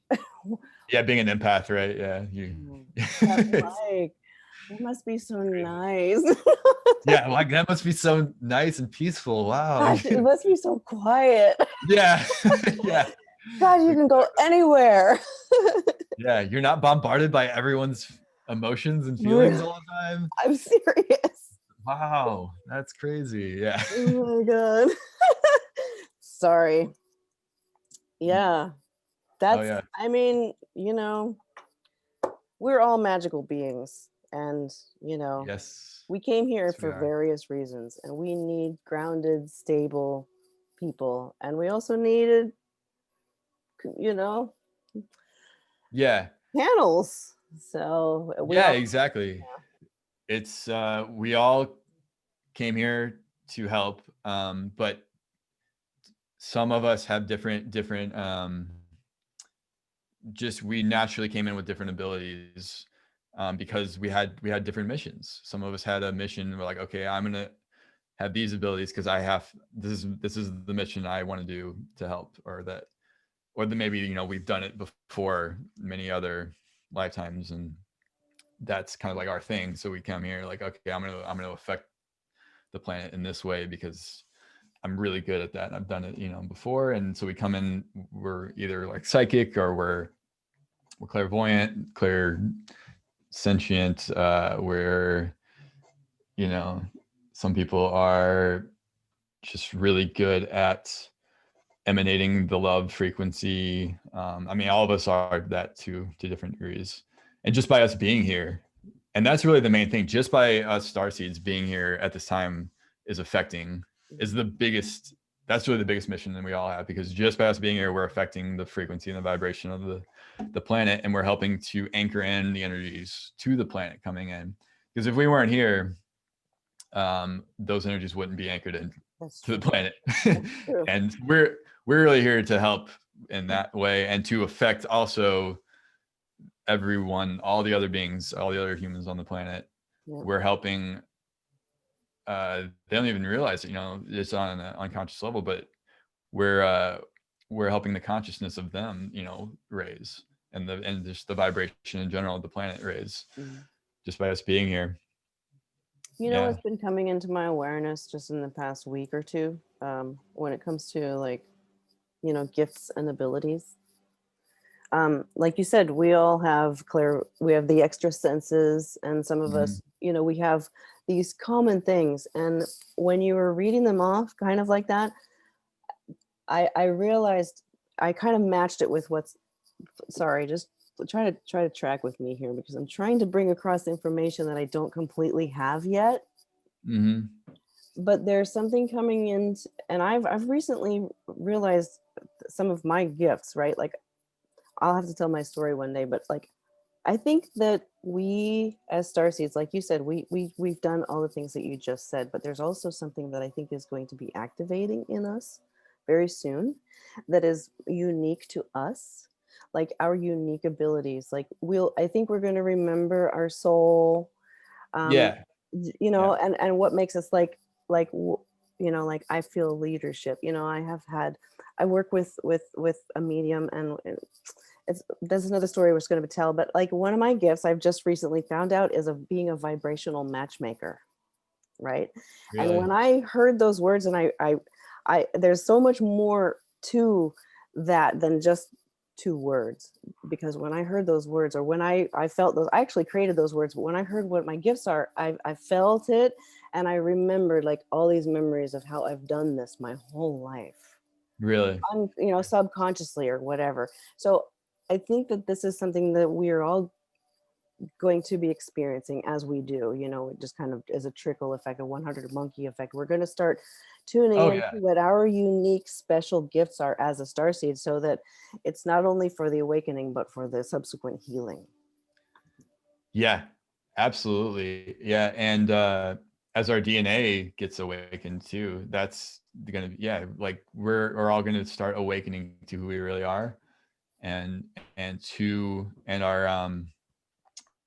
yeah, being an empath, right? Yeah, you What's that like? That must be so nice. yeah, like that must be so nice and peaceful. Wow. Gosh, it must be so quiet. Yeah. Yeah, God, you can go exactly. anywhere. Yeah, you're not bombarded by everyone's emotions and feelings Really? all the time. I'm serious. Wow, that's crazy. Yeah. Oh my God. Sorry. Yeah. Oh That's, yeah. I mean, we're all magical beings. And, Yes. we came here Yes, we for are. various reasons. And we need grounded, stable people. And we also needed, you know, Yeah. panels. So we Yeah, all, exactly. It's we all came here to help, but some of us have different just we naturally came in with different abilities, because we had different missions. Some of us had a mission. We're like, okay, I'm gonna have these abilities because this is the mission I want to do to help, or maybe we've done it before many other lifetimes, and that's kind of like our thing. So we come here like, okay, I'm gonna affect the planet in this way because I'm really good at that and I've done it, before. And so we come in, we're either like psychic or we're clairvoyant, sentient, where, some people are just really good at emanating the love frequency. I mean, all of us are that to different degrees. And just by us being here, and that's really the main thing, just by us starseeds being here at this time is the biggest, that's really the biggest mission that we all have, because just by us being here, we're affecting the frequency and the vibration of the planet, and we're helping to anchor in the energies to the planet coming in. Because if we weren't here, those energies wouldn't be anchored in That's to the true. planet. That's true. And we're really here to help in that way, and to affect also everyone, all the other beings, all the other humans on the planet. Yeah. We're helping. They don't even realize it, it's on an unconscious level, but we're helping the consciousness of them, raise, and just the vibration in general of the planet raise, just by us being here. You know what's been coming into my awareness just in the past week or two, when it comes to like, gifts and abilities. Like you said, we all have we have the extra senses, and some of us, we have these common things. And when you were reading them off, kind of like that, I realized I kind of matched it with sorry, just try to track with me here, because I'm trying to bring across information that I don't completely have yet. But there's something coming in, and I've recently realized some of my gifts, right? Like, I'll have to tell my story one day, but like, I think that we as starseeds, like you said, we've done all the things that you just said, but there's also something that I think is going to be activating in us very soon that is unique to us, like our unique abilities. Like, I think we're going to remember our soul, Yeah. and what makes us like like I feel leadership. I work with a medium, and that's another story we're going to tell, but like, one of my gifts I've just recently found out is of being a vibrational matchmaker, right? And Really? when I heard those words, and I there's so much more to that than just two words, because when I heard those words, or when I felt those, I actually created those words, but when I heard what my gifts are, I felt it, and I remembered like all these memories of how I've done this my whole life, Really? subconsciously or whatever. So I think that this is something that we are all going to be experiencing as we do, just kind of as a trickle effect, a 100 monkey effect. We're going to start tuning Oh into yeah. what our unique special gifts are as a starseed, so that it's not only for the awakening, but for the subsequent healing. Yeah, absolutely. Yeah. And as our DNA gets awakened too, that's gonna be, yeah, like we're all gonna start awakening to who we really are, and and our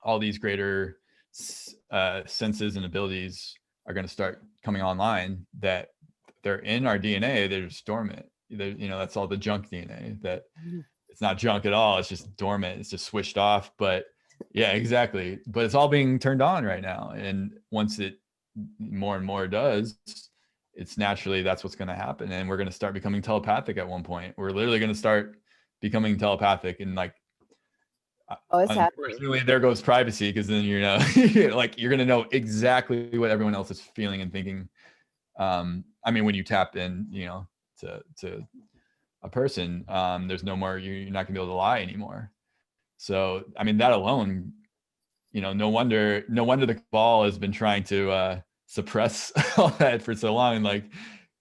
all these greater senses and abilities are gonna start coming online, that they're in our DNA, they're just dormant. That's all the junk DNA that it's not junk at all. It's just dormant. It's just switched off. But yeah, exactly. But it's all being turned on right now. And once it more and more does, it's naturally, that's what's going to happen. And we're going to start becoming telepathic at one point. We're literally going to start becoming telepathic. And like, Oh, it's happening. unfortunately, there goes privacy, because then, like you're going to know exactly what everyone else is feeling and thinking. I mean, when you tap in, to a person, there's no more, you're not gonna be able to lie anymore. So I mean, that alone, no wonder the ball has been trying to suppress all that for so long, like,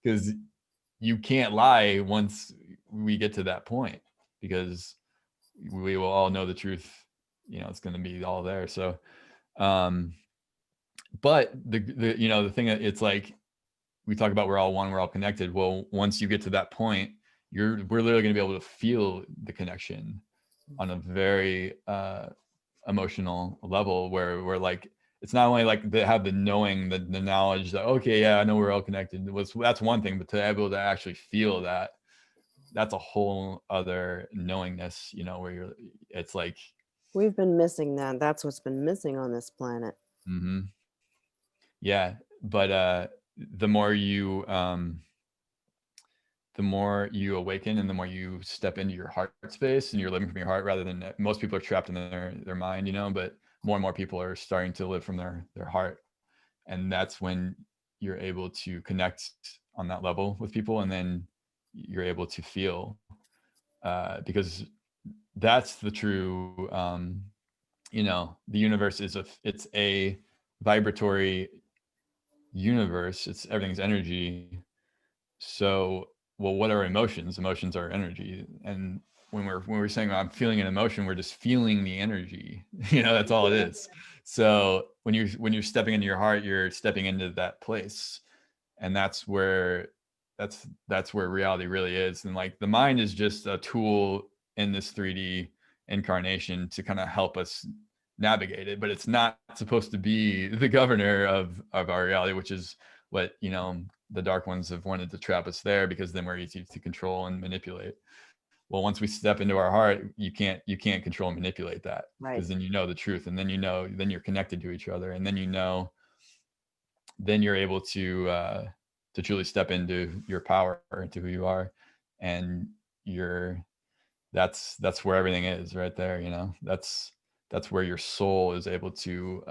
because you can't lie once we get to that point, because we will all know the truth. It's going to be all there. So but the thing that it's like, we talk about we're all one, we're all connected. Well, once you get to that point, we're literally going to be able to feel the connection on a very emotional level, where we're like, it's not only like they have the knowing, the knowledge that, okay, yeah, I know we're all connected. That's one thing, but to be able to actually feel that's a whole other knowingness, where it's like, We've been missing that. That's what's been missing on this planet. Hmm. Yeah, but the more you the more you awaken and the more you step into your heart space and you're living from your heart rather than most people are trapped in their mind, you know, but more and more people are starting to live from their heart. And that's when you're able to connect on that level with people, and then you're able to feel because that's the true you know, the universe is it's a vibratory universe. It's everything's energy. So, well, what are emotions? Emotions are energy. And when we're saying I'm feeling an emotion, we're just feeling the energy. You know, that's all it is. So when you're stepping into your heart, you're stepping into that place. And that's where reality really is. And like the mind is just a tool in this 3D incarnation to kind of help us navigate it, but it's not supposed to be the governor of our reality, which is what, you know, the dark ones have wanted to trap us there, because then we're easy to control and manipulate. Well, once we step into our heart, you can't control and manipulate that, Right. because then you know the truth, and then you know, then you're connected to each other, and then you know, then you're able to truly step into your power, into who you are, and you're that's where everything is right there. You know, that's where your soul is able to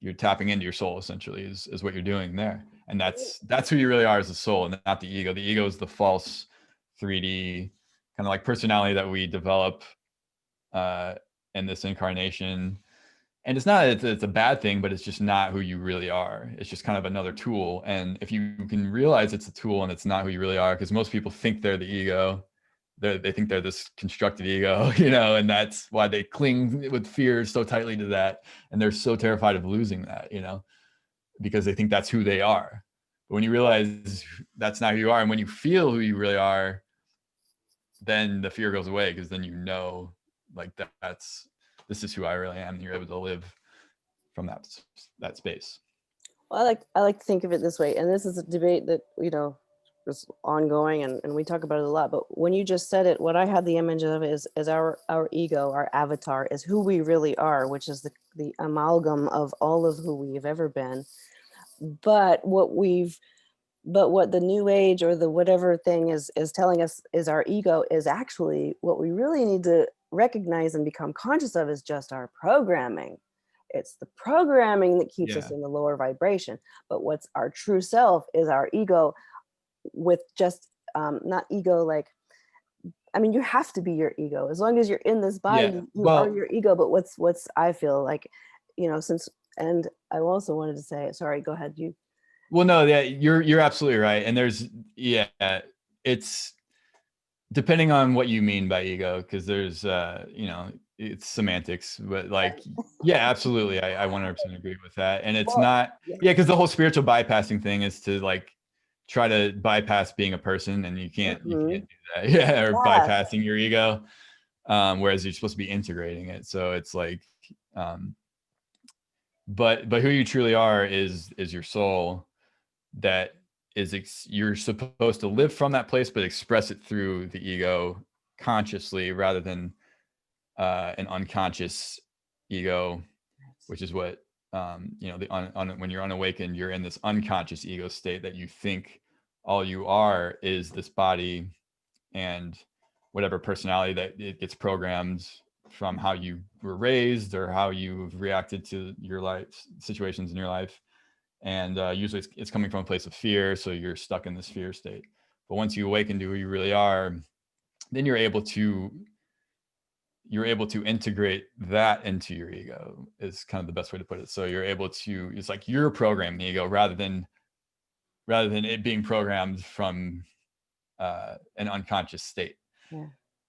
you're tapping into your soul essentially is what you're doing there, and that's who you really are as a soul, and not the ego. The ego is the false 3D kind of like personality that we develop uh in this incarnation. And it's not it's a bad thing, but it's just not who you really are. It's just kind of another tool. And if you can realize it's a tool and it's not who you really are, because most people think they're the ego, they think they're this constructed ego, you know, and that's why they cling with fear so tightly to that, and they're so terrified of losing that, you know, because they think that's who they are. But when you realize that's not who you are, and when you feel who you really are, then the fear goes away, because then you know, like that's this is who I really am, and you're able to live from that space. Well, I like to think of it this way, and this is a debate that is ongoing, and we talk about it a lot. But when you just said it, what I had the image of is our ego, our avatar, is who we really are, which is the amalgam of all of who we've ever been. But what the new age or the whatever thing is telling us is our ego is actually what we really need to recognize and become conscious of is just our programming. It's the programming that keeps us Yeah. in the lower vibration. But what's our true self is our ego, with just not ego like, I mean, you have to be your ego as long as you're in this body. Yeah. You are Well, your ego. But what's I feel like, since, and I also wanted to say, sorry, go ahead. You. well, no, yeah, you're absolutely right. And there's yeah, it's depending on what you mean by ego, because there's you know, it's semantics, but like yeah, absolutely. I 100% agree with that. And it's Well, not yeah. yeah, because the whole spiritual bypassing thing is to like try to bypass being a person, and you can't Hmm. do that. Yeah, or Yeah. bypassing your ego. Whereas you're supposed to be integrating it. So it's like um but who you truly are is your soul, that you're supposed to live from that place but express it through the ego consciously, rather than an unconscious ego, which is what you know, when you're unawakened, you're in this unconscious ego state that you think all you are is this body and whatever personality that it gets programmed from how you were raised or how you've reacted to your life situations in your life. And usually it's coming from a place of fear, so you're stuck in this fear state. But once you awaken to who you really are, then you're able to integrate that into your ego, is kind of the best way to put it. So you're able to, it's like you're programming the ego rather than it being programmed from an unconscious state. Yeah.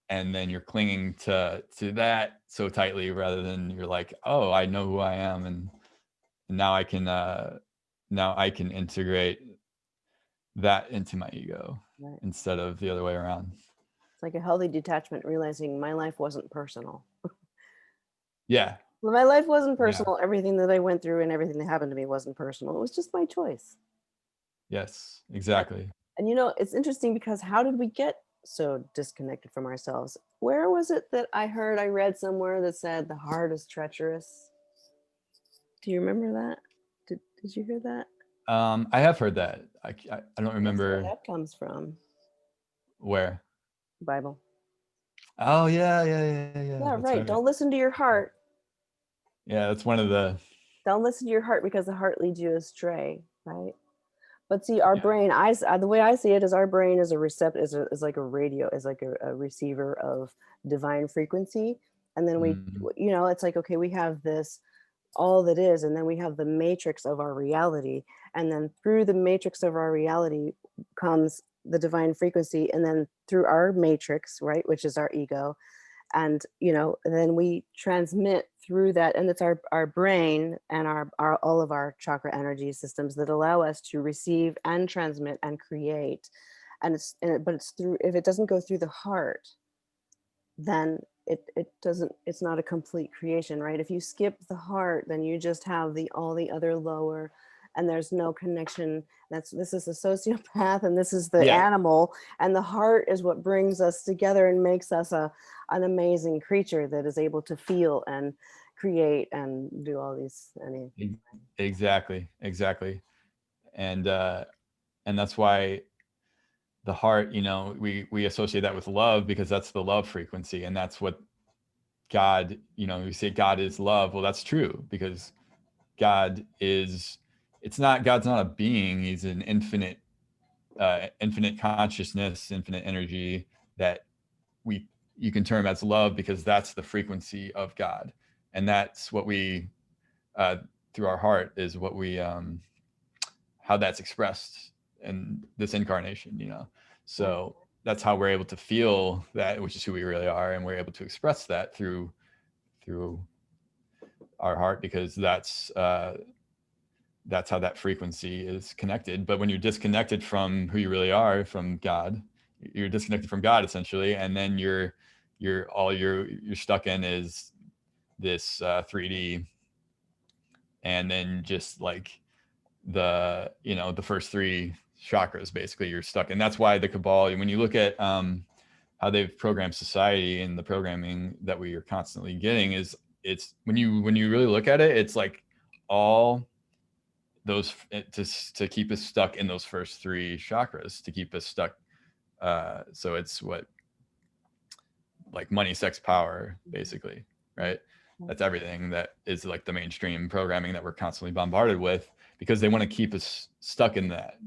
And then you're clinging to that so tightly, rather than you're like, oh, I know who I am, and now I can integrate that into my ego Right. instead of the other way around. It's like a healthy detachment, realizing my life wasn't personal. Yeah. Well, my life wasn't Yeah. personal. Everything that I went through and everything that happened to me wasn't personal. It was just my choice. Yes, And, exactly. and it's interesting because how did we get so disconnected from ourselves? Where was it that I read somewhere that said the heart is treacherous? Do you remember that? Did you hear that? I have heard that. I don't Guess where remember that comes from? where. Bible. Oh yeah. Yeah, That's right. right. Don't listen to your heart. Yeah, that's one of the. Don't listen to your heart because the heart leads you astray, right? But see, our Yeah. brain, the way I see it is our brain is a recept is like a radio, is like a receiver of divine frequency. And then we, Mhm. it's like, okay, we have this, all that is, and then we have the matrix of our reality. And then through the matrix of our reality comes the divine frequency. And then through our matrix, right, which is our ego, and then we transmit through that, and it's our brain and our all of our chakra energy systems that allow us to receive and transmit and create. But it's through, if it doesn't go through the heart, then it doesn't, it's not a complete creation, right? If you skip the heart, then you just have the all the other lower, and there's no connection. This is the sociopath and this is the Yeah, animal, and the heart is what brings us together and makes us an amazing creature that is able to feel and create and do all these e- exactly. And that's why the heart, we associate that with love because that's the love frequency, and that's what God, we say God is love. Well, that's true because God is. It's not God's not a being. He's an infinite consciousness, infinite energy that we you can term as love because that's the frequency of God, and that's what we uh, through our heart is what we how that's expressed in this incarnation. right. So that's how we're able to feel that, which is who we really are, and we're able to express that through our heart because that's how that frequency is connected. But when you're disconnected from who you really are, from God, you're disconnected from God essentially, and then you're stuck in is this 3D, and then just like the first three chakras basically you're stuck. And that's why the Cabal, when you look at how they've programmed society and the programming that we are constantly getting, is it's when you really look at it, it's like all those to keep us stuck in those first three chakras, to keep us stuck. So it's what, like money, sex, power, basically, right? That's everything that is like the mainstream programming that we're constantly bombarded with because they want to keep us stuck in that.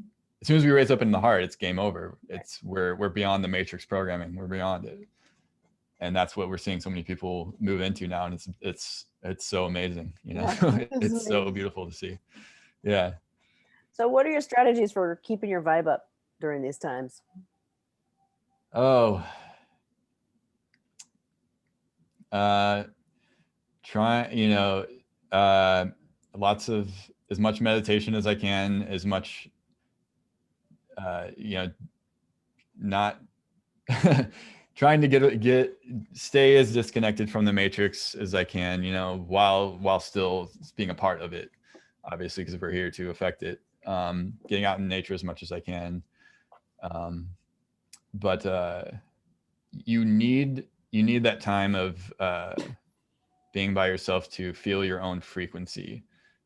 As soon as we raise up in the heart, it's game over. It's we're beyond the matrix programming. We're beyond it, and that's what we're seeing so many people move into now. And it's so amazing. Yeah, it's It's so amazing. beautiful to see. Yeah. So what are your strategies for keeping your vibe up during these times? Oh, uh, try uh lots of, as much meditation as I can, as much you know not trying to get stay as disconnected from the matrix as I can, while still being a part of it, obviously, because we're here to affect it. Getting out in nature as much as I can. But you need that time of being by yourself to feel your own frequency,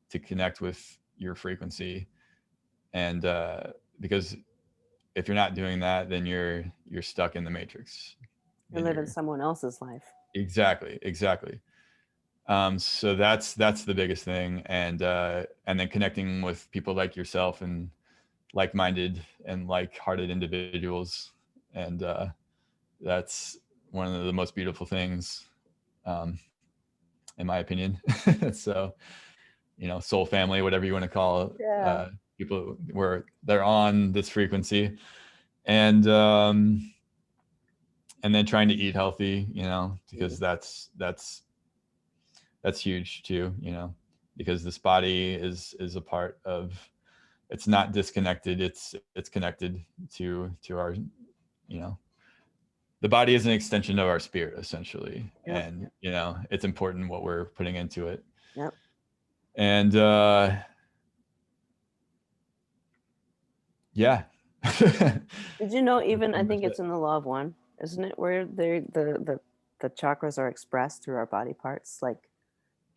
to connect with your frequency. And because if you're not doing that, then you're stuck in the matrix. And Then live in you're someone else's life. exactly. So that's the biggest thing. And then connecting with people like yourself and like-minded and like-hearted individuals. And that's one of the most beautiful things, um, in my opinion. So, soul family, whatever you want to call it, Yeah. people where they're on this frequency. And then trying to eat healthy, because that's huge too, because this body is a part of, it's not disconnected, it's connected to our, you know the body is an extension of our spirit essentially. Yep. And it's important what we're putting into it. Yep. And yeah. Did you know, That's even I pretty much think it. it's in the law of one, Isn't it where the chakras are expressed through our body parts? Like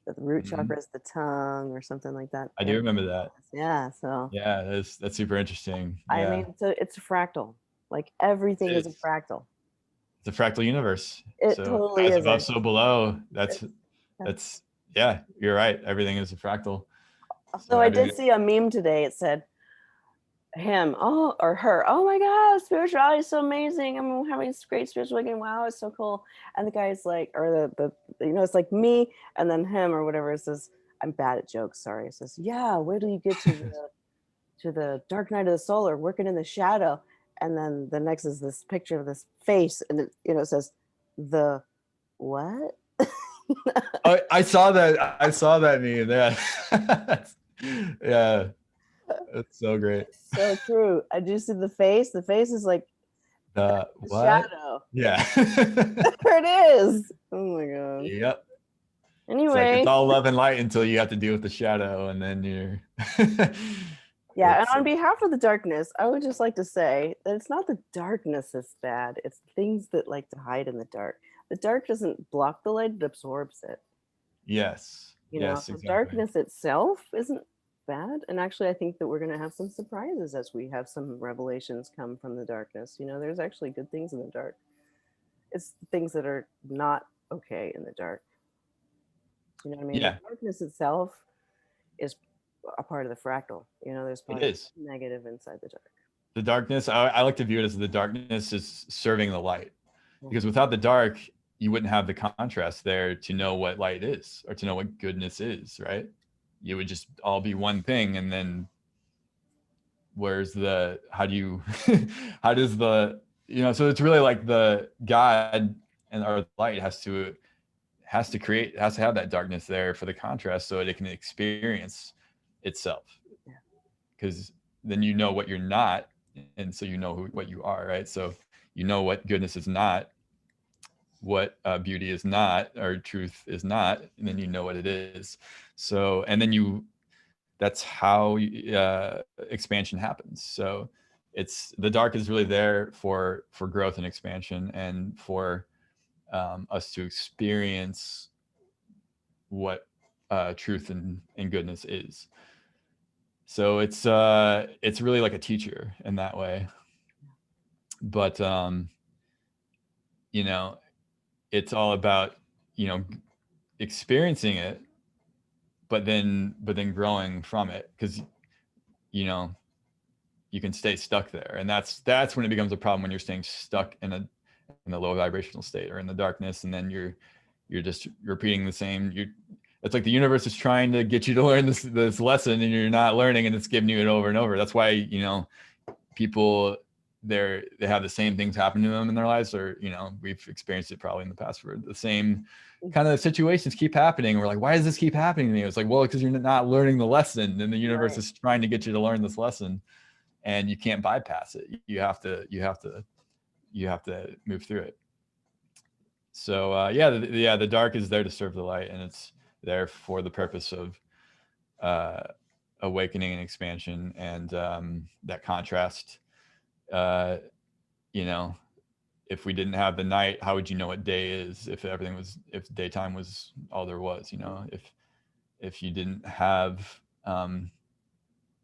the root Mhm. chakra is the tongue or something like that. I do remember that. Yeah. So Yeah, that's super interesting. I Yeah, mean, so it's a fractal. Like everything is a it's fractal. it's a fractal universe. It So totally as is. above, so below. It's yeah. That's yeah, you're right. Everything is a fractal. So Although I did everything. see a meme today. It said him, oh, or her. Oh my God, spirituality is so amazing. I'm having this great spiritual awakening. Wow, it's so cool. And the guy's like, or it's like me and then him or whatever. It says, I'm bad at jokes. Sorry. It says, yeah, wait till you get to the dark night of the soul or working in the shadow. And then the next is this picture of this face, and it says, the what? Oh, I saw that. I saw that meme. Yeah, yeah, it's so great. It's so true. I do see the face. The face is like The the what? shadow. Yeah. There it is. Oh my God. Yep. It's like it's Anyway, all love and light until you have to deal with the shadow, and then you're. yeah, and it's on behalf of the darkness, I would just like to say that it's not the darkness that's bad, it's things that like to hide in the dark. The dark doesn't block the light, it absorbs it. yes, yes, So exactly. darkness itself isn't bad. And actually, I think that we're going to have some surprises as we have some revelations come from the darkness. There's actually good things in the dark. It's things that are not okay in the dark. You know what I mean? The Yeah, darkness itself is a part of the fractal. There's it probably is. negative inside the dark. The darkness, I like to view it as the darkness is serving the light. Yeah. Because without the dark, you wouldn't have the contrast there to know what light is or to know what goodness is, right? You would just all be one thing. And then where's how do you, how does so it's really like the God and our light has to have that darkness there for the contrast so that it can experience itself, Yeah. because then you know what you're not, and so you know what you are, right? So you know what goodness is not, what beauty is not, or truth is not, and then you know what it is. So and then that's how expansion happens. So it's the dark is really there for growth and expansion, and for us to experience what truth and goodness is. So it's really like a teacher in that way. But you know, it's all about, experiencing it, but then growing from it, because you know you can stay stuck there, and that's when it becomes a problem, when you're staying stuck in a low vibrational state or in the darkness, and then you're just repeating the same. It's like the universe is trying to get you to learn this lesson, and you're not learning, and it's giving you it over and over. That's why people they have the same things happen to them in their lives, or we've experienced it probably in the past, where the same kind of situations keep happening. We're like, why does this keep happening to me? It's like, well, because you're not learning the lesson, and the universe Right. is trying to get you to learn this lesson, and you can't bypass it. You have to move through it. So the dark is there to serve the light, and it's there for the purpose of uh, awakening and expansion, and that contrast. Uh, you know, if we didn't have the night, how would you know what day is? If daytime was all there was, if you didn't have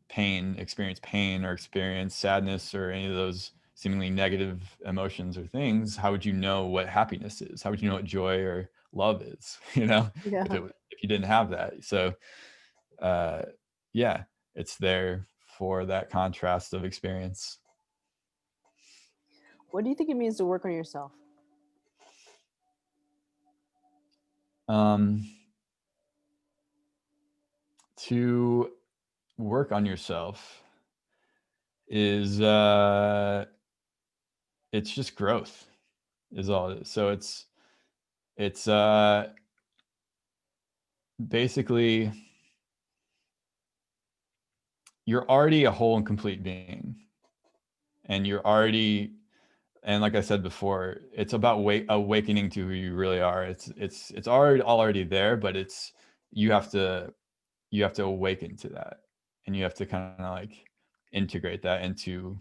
pain, or experience sadness, or any of those seemingly negative emotions or things, how would you know what happiness is? How would you know what joy or love is? Yeah. If you didn't have that. So uh, yeah, it's there for that contrast of experience. What do you think it means to work on yourself? Um, to work on yourself is it's just growth is all it is. So it's basically, you're already a whole and complete being, and and like I said before, it's about awakening to who you really are. It's already there, but you have to awaken to that, and you have to kind of like integrate that into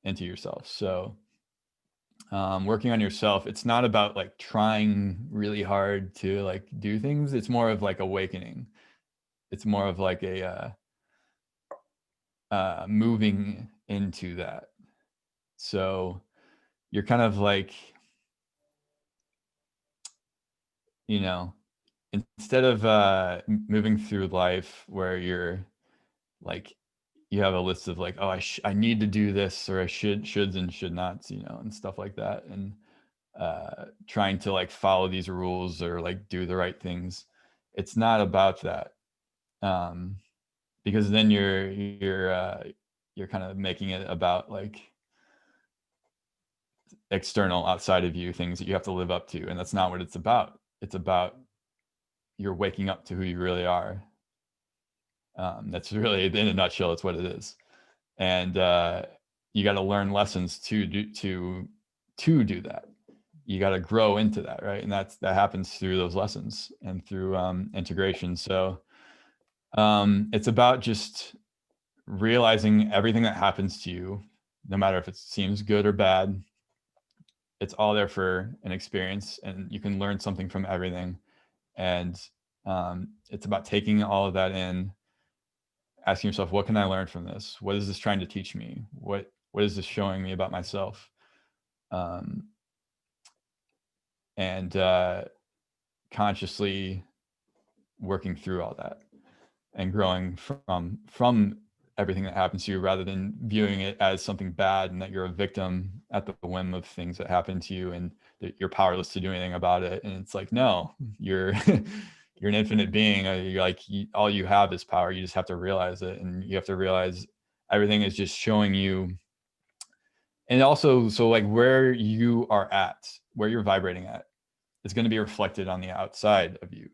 yourself. So working on yourself, it's not about like trying really hard to like do things. It's more of like awakening. It's more of like a moving into that. So you're kind of like, you know, instead of moving through life where you're like, you have a list of like, oh, I need to do this, or I shoulds and should nots, you know, and stuff like that, and trying to like follow these rules or like do the right things. It's not about that, because then you're kind of making it about like external, outside of you, things that you have to live up to, and that's not what it's about. It's about you're waking up to who you really are. That's really, in a nutshell, that's what it is. And you got to learn lessons to do that. You got to grow into that, right? And that happens through those lessons and through integration. So it's about just realizing everything that happens to you, no matter if it seems good or bad, it's all there for an experience, and you can learn something from everything. And it's about taking all of that in, asking yourself, what can I learn from this? What is this trying to teach me? What is this showing me about myself? And consciously working through all that and growing from everything that happens to you, rather than viewing it as something bad and that you're a victim at the whim of things that happen to you and that you're powerless to do anything about it. And it's like, no, you're you're an infinite being. You're like, all you have is power. You just have to realize it, and you have to realize everything is just showing you. And also, so like where you are at, where you're vibrating at, is going to be reflected on the outside of you.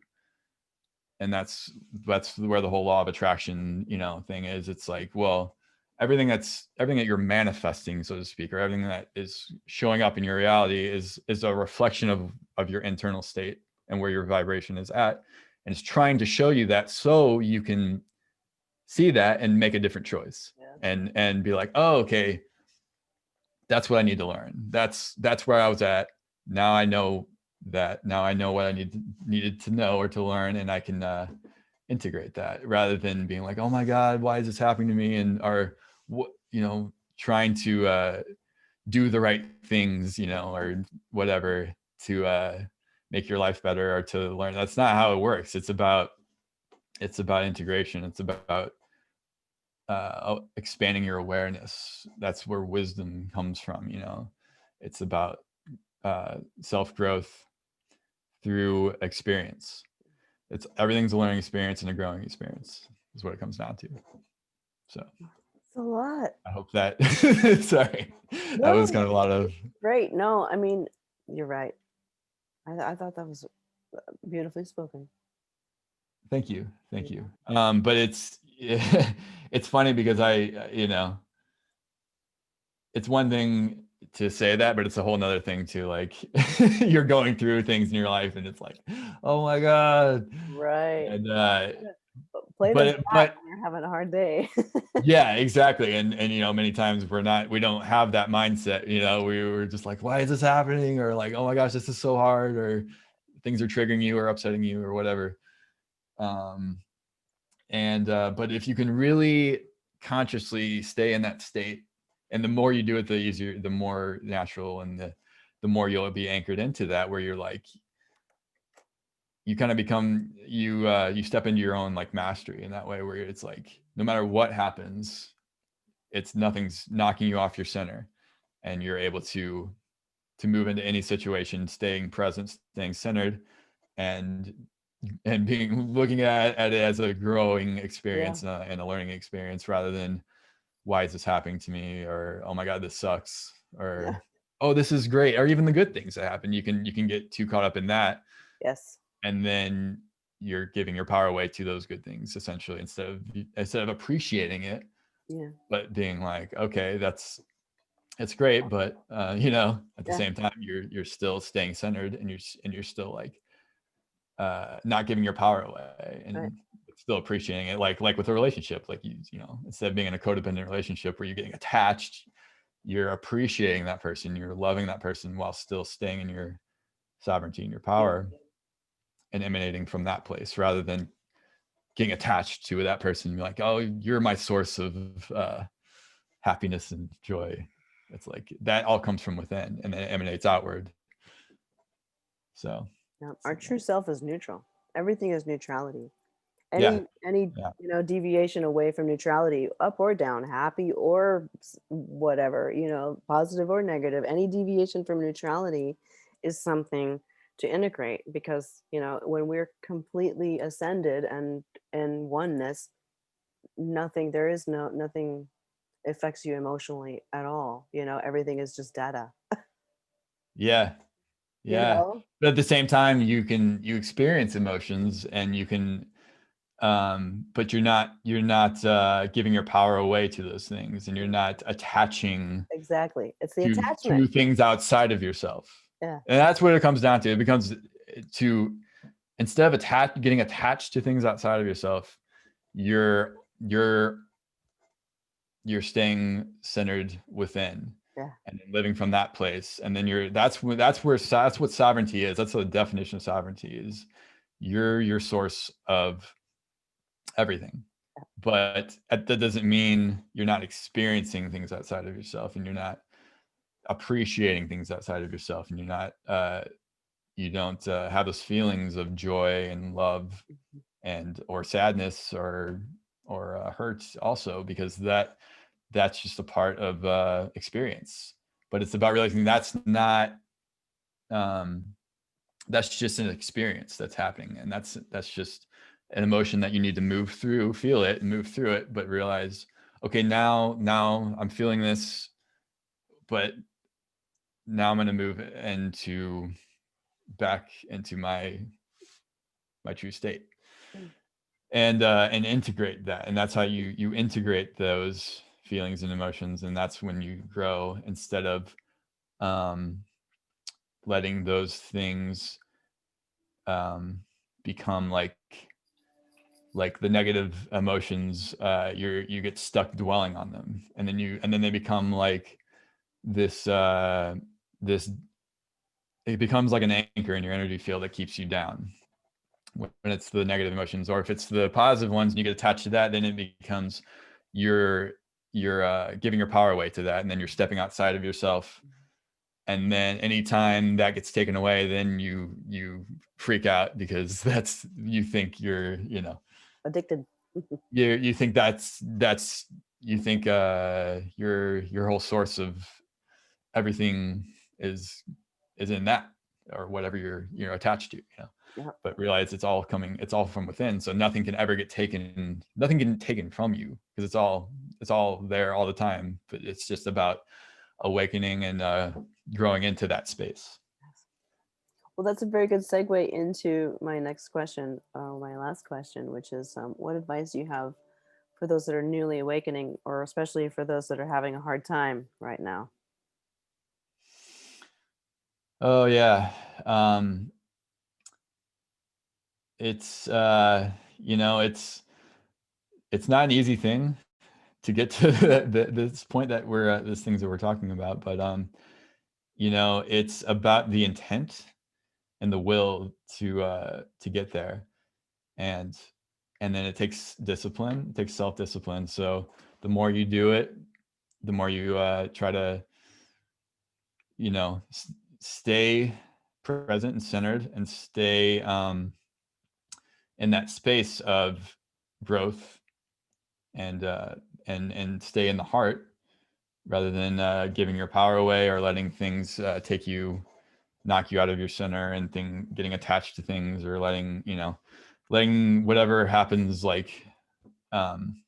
And that's where the whole law of attraction, you know, thing is. It's like, well, everything that you're manifesting, so to speak, or everything that is showing up in your reality is a reflection of your internal state and where your vibration is at. And it's trying to show you that so you can see that and make a different choice. Yeah. And be like, oh, okay, that's what I need to learn. That's where I was at. Now I know that. Now I know what I needed to know or to learn, and I can integrate that, rather than being like, oh my God, why is this happening to me? And what, you know, trying to do the right things, you know, or whatever, to make your life better or to learn. That's not how it works. It's about integration. It's about expanding your awareness. That's where wisdom comes from, you know. It's about self-growth through experience. It's everything's a learning experience and a growing experience is what it comes down to. So it's a lot. I hope that sorry, no, that was kind of a lot of great. No, I mean, you're right. I thought that was beautifully spoken. Thank you. But it's it's funny because you know, it's one thing to say that, but it's a whole nother thing to like you're going through things in your life and it's like, oh my God. Right. And play but the but when you're having a hard day. Yeah, exactly. And you know, many times we don't have that mindset, you know. We were just like, why is this happening? Or like, oh my gosh, this is so hard, or things are triggering you or upsetting you or whatever. But if you can really consciously stay in that state, and the more you do it, the easier, the more natural, and the more you'll be anchored into that, where you're like, you kind of become, you step into your own like mastery in that way, where it's like, no matter what happens, nothing's knocking you off your center, and you're able to move into any situation, staying present, staying centered, and looking at it as a growing experience, yeah, and a learning experience, rather than why is this happening to me, or oh my God, this sucks, or yeah, oh, this is great, or even the good things that happen. You can get too caught up in that. Yes. And then you're giving your power away to those good things, essentially, instead of appreciating it. Yeah. But being like, okay, it's great, but you know, at the same time, you're still staying centered, and you're still like not giving your power away, and still appreciating it, like with a relationship. Like you know, instead of being in a codependent relationship where you're getting attached, you're appreciating that person, you're loving that person while still staying in your sovereignty and your Yeah. power and emanating from that place rather than getting attached to that person. You're like, oh, you're my source of happiness and joy. It's like that all comes from within and then it emanates outward. So Yeah. Our true self is neutral. Everything is neutrality. yeah, Any yeah, deviation away from neutrality, up or down, happy or whatever, positive or negative, any deviation from neutrality is something to integrate, because when we're completely ascended and in oneness, nothing affects you emotionally at all. Everything is just data. yeah, you yeah. know But at the same time, you experience emotions and you can but you're not giving your power away to those things and you're not attaching exactly, it's the to attachment. things outside of yourself. Yeah, And that's what it comes down to. It becomes to instead of getting attached to things outside of yourself, you're you're you're staying centered within yeah. and then living from that place. And then that's what sovereignty is. That's the definition of sovereignty is you're your source of everything. But that doesn't mean you're not experiencing things outside of yourself and you're not appreciating things outside of yourself and you're not you don't have those feelings of joy and love and or sadness or hurt also, because that's just a part of experience. But it's about realizing that's not um that's just an experience that's happening, and that's just an emotion that you need to move through, feel it and move through it, but realize, okay, now I'm feeling this, but now I'm going to move into back into my true state Mm. and integrate that. And that's how you integrate those feelings and emotions, and that's when you grow instead of um letting those things become like the negative emotions. You get stuck dwelling on them, and then they become like this it becomes like an anchor in your energy field that keeps you down when it's the negative emotions. Or if it's the positive ones and you get attached to that, then it becomes you're giving your power away to that, and then you're stepping outside of yourself. And then anytime that gets taken away, then you freak out because that's you think Addicted. you think that's you think your whole source of everything is in that or whatever you're attached to. Yeah. But realize it's all from within, so nothing can ever get taken, nothing can taken from you, because it's all there all the time. But it's just about awakening and growing into that space. Well, that's a very good segue into my next question, my last question, which is, what advice do you have for those that are newly awakening, or especially for those that are having a hard time right now? Oh yeah. um it's it's not an easy thing to get to this point that we're this things that we're talking about, but it's about the intent and the will to get there. and and then it takes discipline, it takes self-discipline. So the more you do it, the more you try to stay present and centered and stay in that space of growth and and stay in the heart rather than giving your power away or letting things knock you out of your center and getting attached to things, or letting whatever happens um,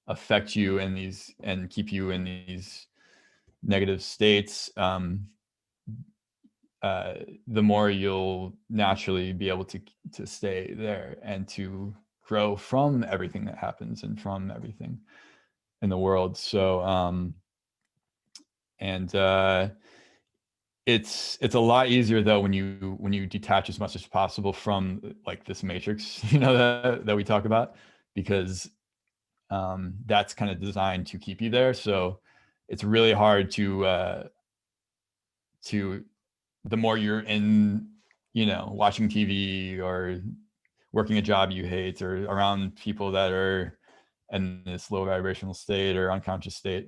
affect you in these and keep you in these negative states. The more you'll naturally be able to stay there and to grow from everything that happens and from everything in the world. So and it's a lot easier though when you detach as much as possible from like this matrix, that we talk about, because that's kind of designed to keep you there. So it's really hard to the more you're in, watching TV or working a job you hate or around people that are in this low vibrational state or unconscious state,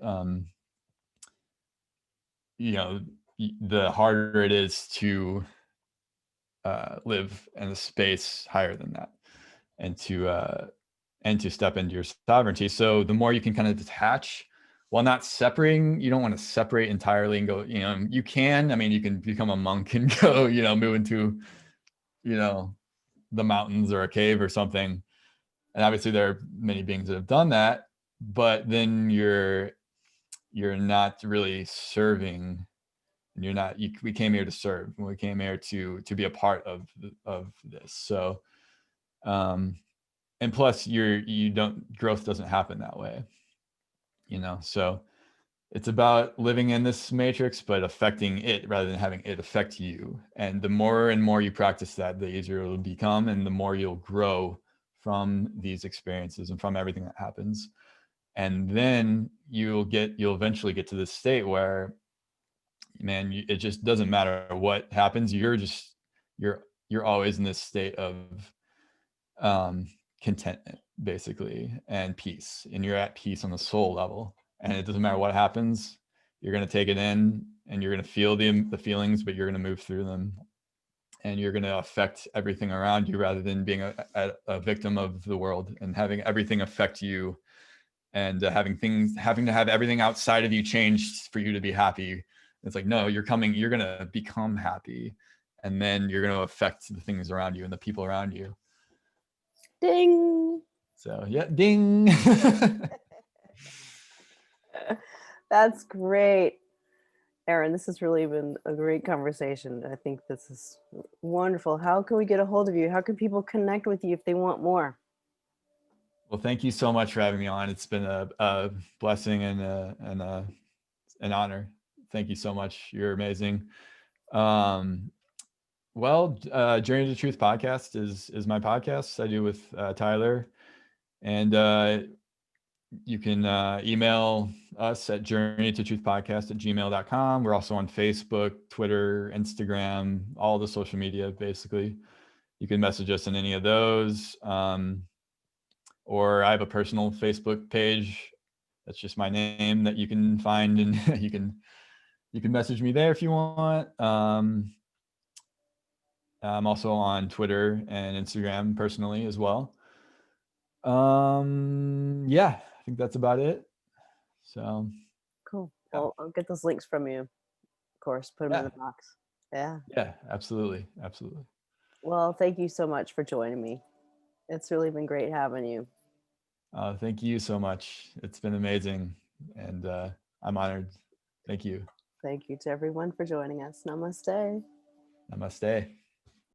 the harder it is to live in a space higher than that, and to step into your sovereignty. So the more you can kind of detach while not separating, you don't want to separate entirely and go, you can, I mean, you can become a monk and go, move into, the mountains or a cave or something. And obviously there are many beings that have done that, but then you're not really serving, and we came here to serve, and we came here to be a part of this. So and plus growth doesn't happen that way, so it's about living in this matrix but affecting it rather than having it affect you. And the more and more you practice that, the easier it'll become, and the more you'll grow from these experiences and from everything that happens. And then you'll eventually get to this state where, man, it just doesn't matter what happens. You're always in this state of contentment, basically, and peace. And you're at peace on the soul level. And it doesn't matter what happens. You're going to take it in, and you're going to feel the feelings, but you're going to move through them. And you're going to affect everything around you rather than being a victim of the world and having everything affect you, and having to have everything outside of you changed for you to be happy. It's like, no, you're going to become happy, and then you're going to affect the things around you and the people around you. Ding. So yeah, ding. That's great. Aaron, this has really been a great conversation. I think this is wonderful. How can we get a hold of you? How can people connect with you if they want more? Well, thank you so much for having me on. It's been a blessing and an honor. Thank you so much. You're amazing. Well, Journey to Truth podcast is my podcast I do with Tyler. And you can email us at journeytotruthpodcast@gmail.com. We're also on Facebook, Twitter, Instagram, all the social media, basically. You can message us in any of those. Or I have a personal Facebook page. That's just my name that you can find, and you can message me there if you want. I'm also on Twitter and Instagram personally as well. Yeah, I think that's about it. So cool. Yeah. Well, I'll get those links from you, of course, put them in the box. Yeah. Yeah, absolutely. Well, thank you so much for joining me. It's really been great having you. Thank you so much. It's been amazing, and I'm honored. Thank you. Thank you to everyone for joining us. Namaste. Namaste.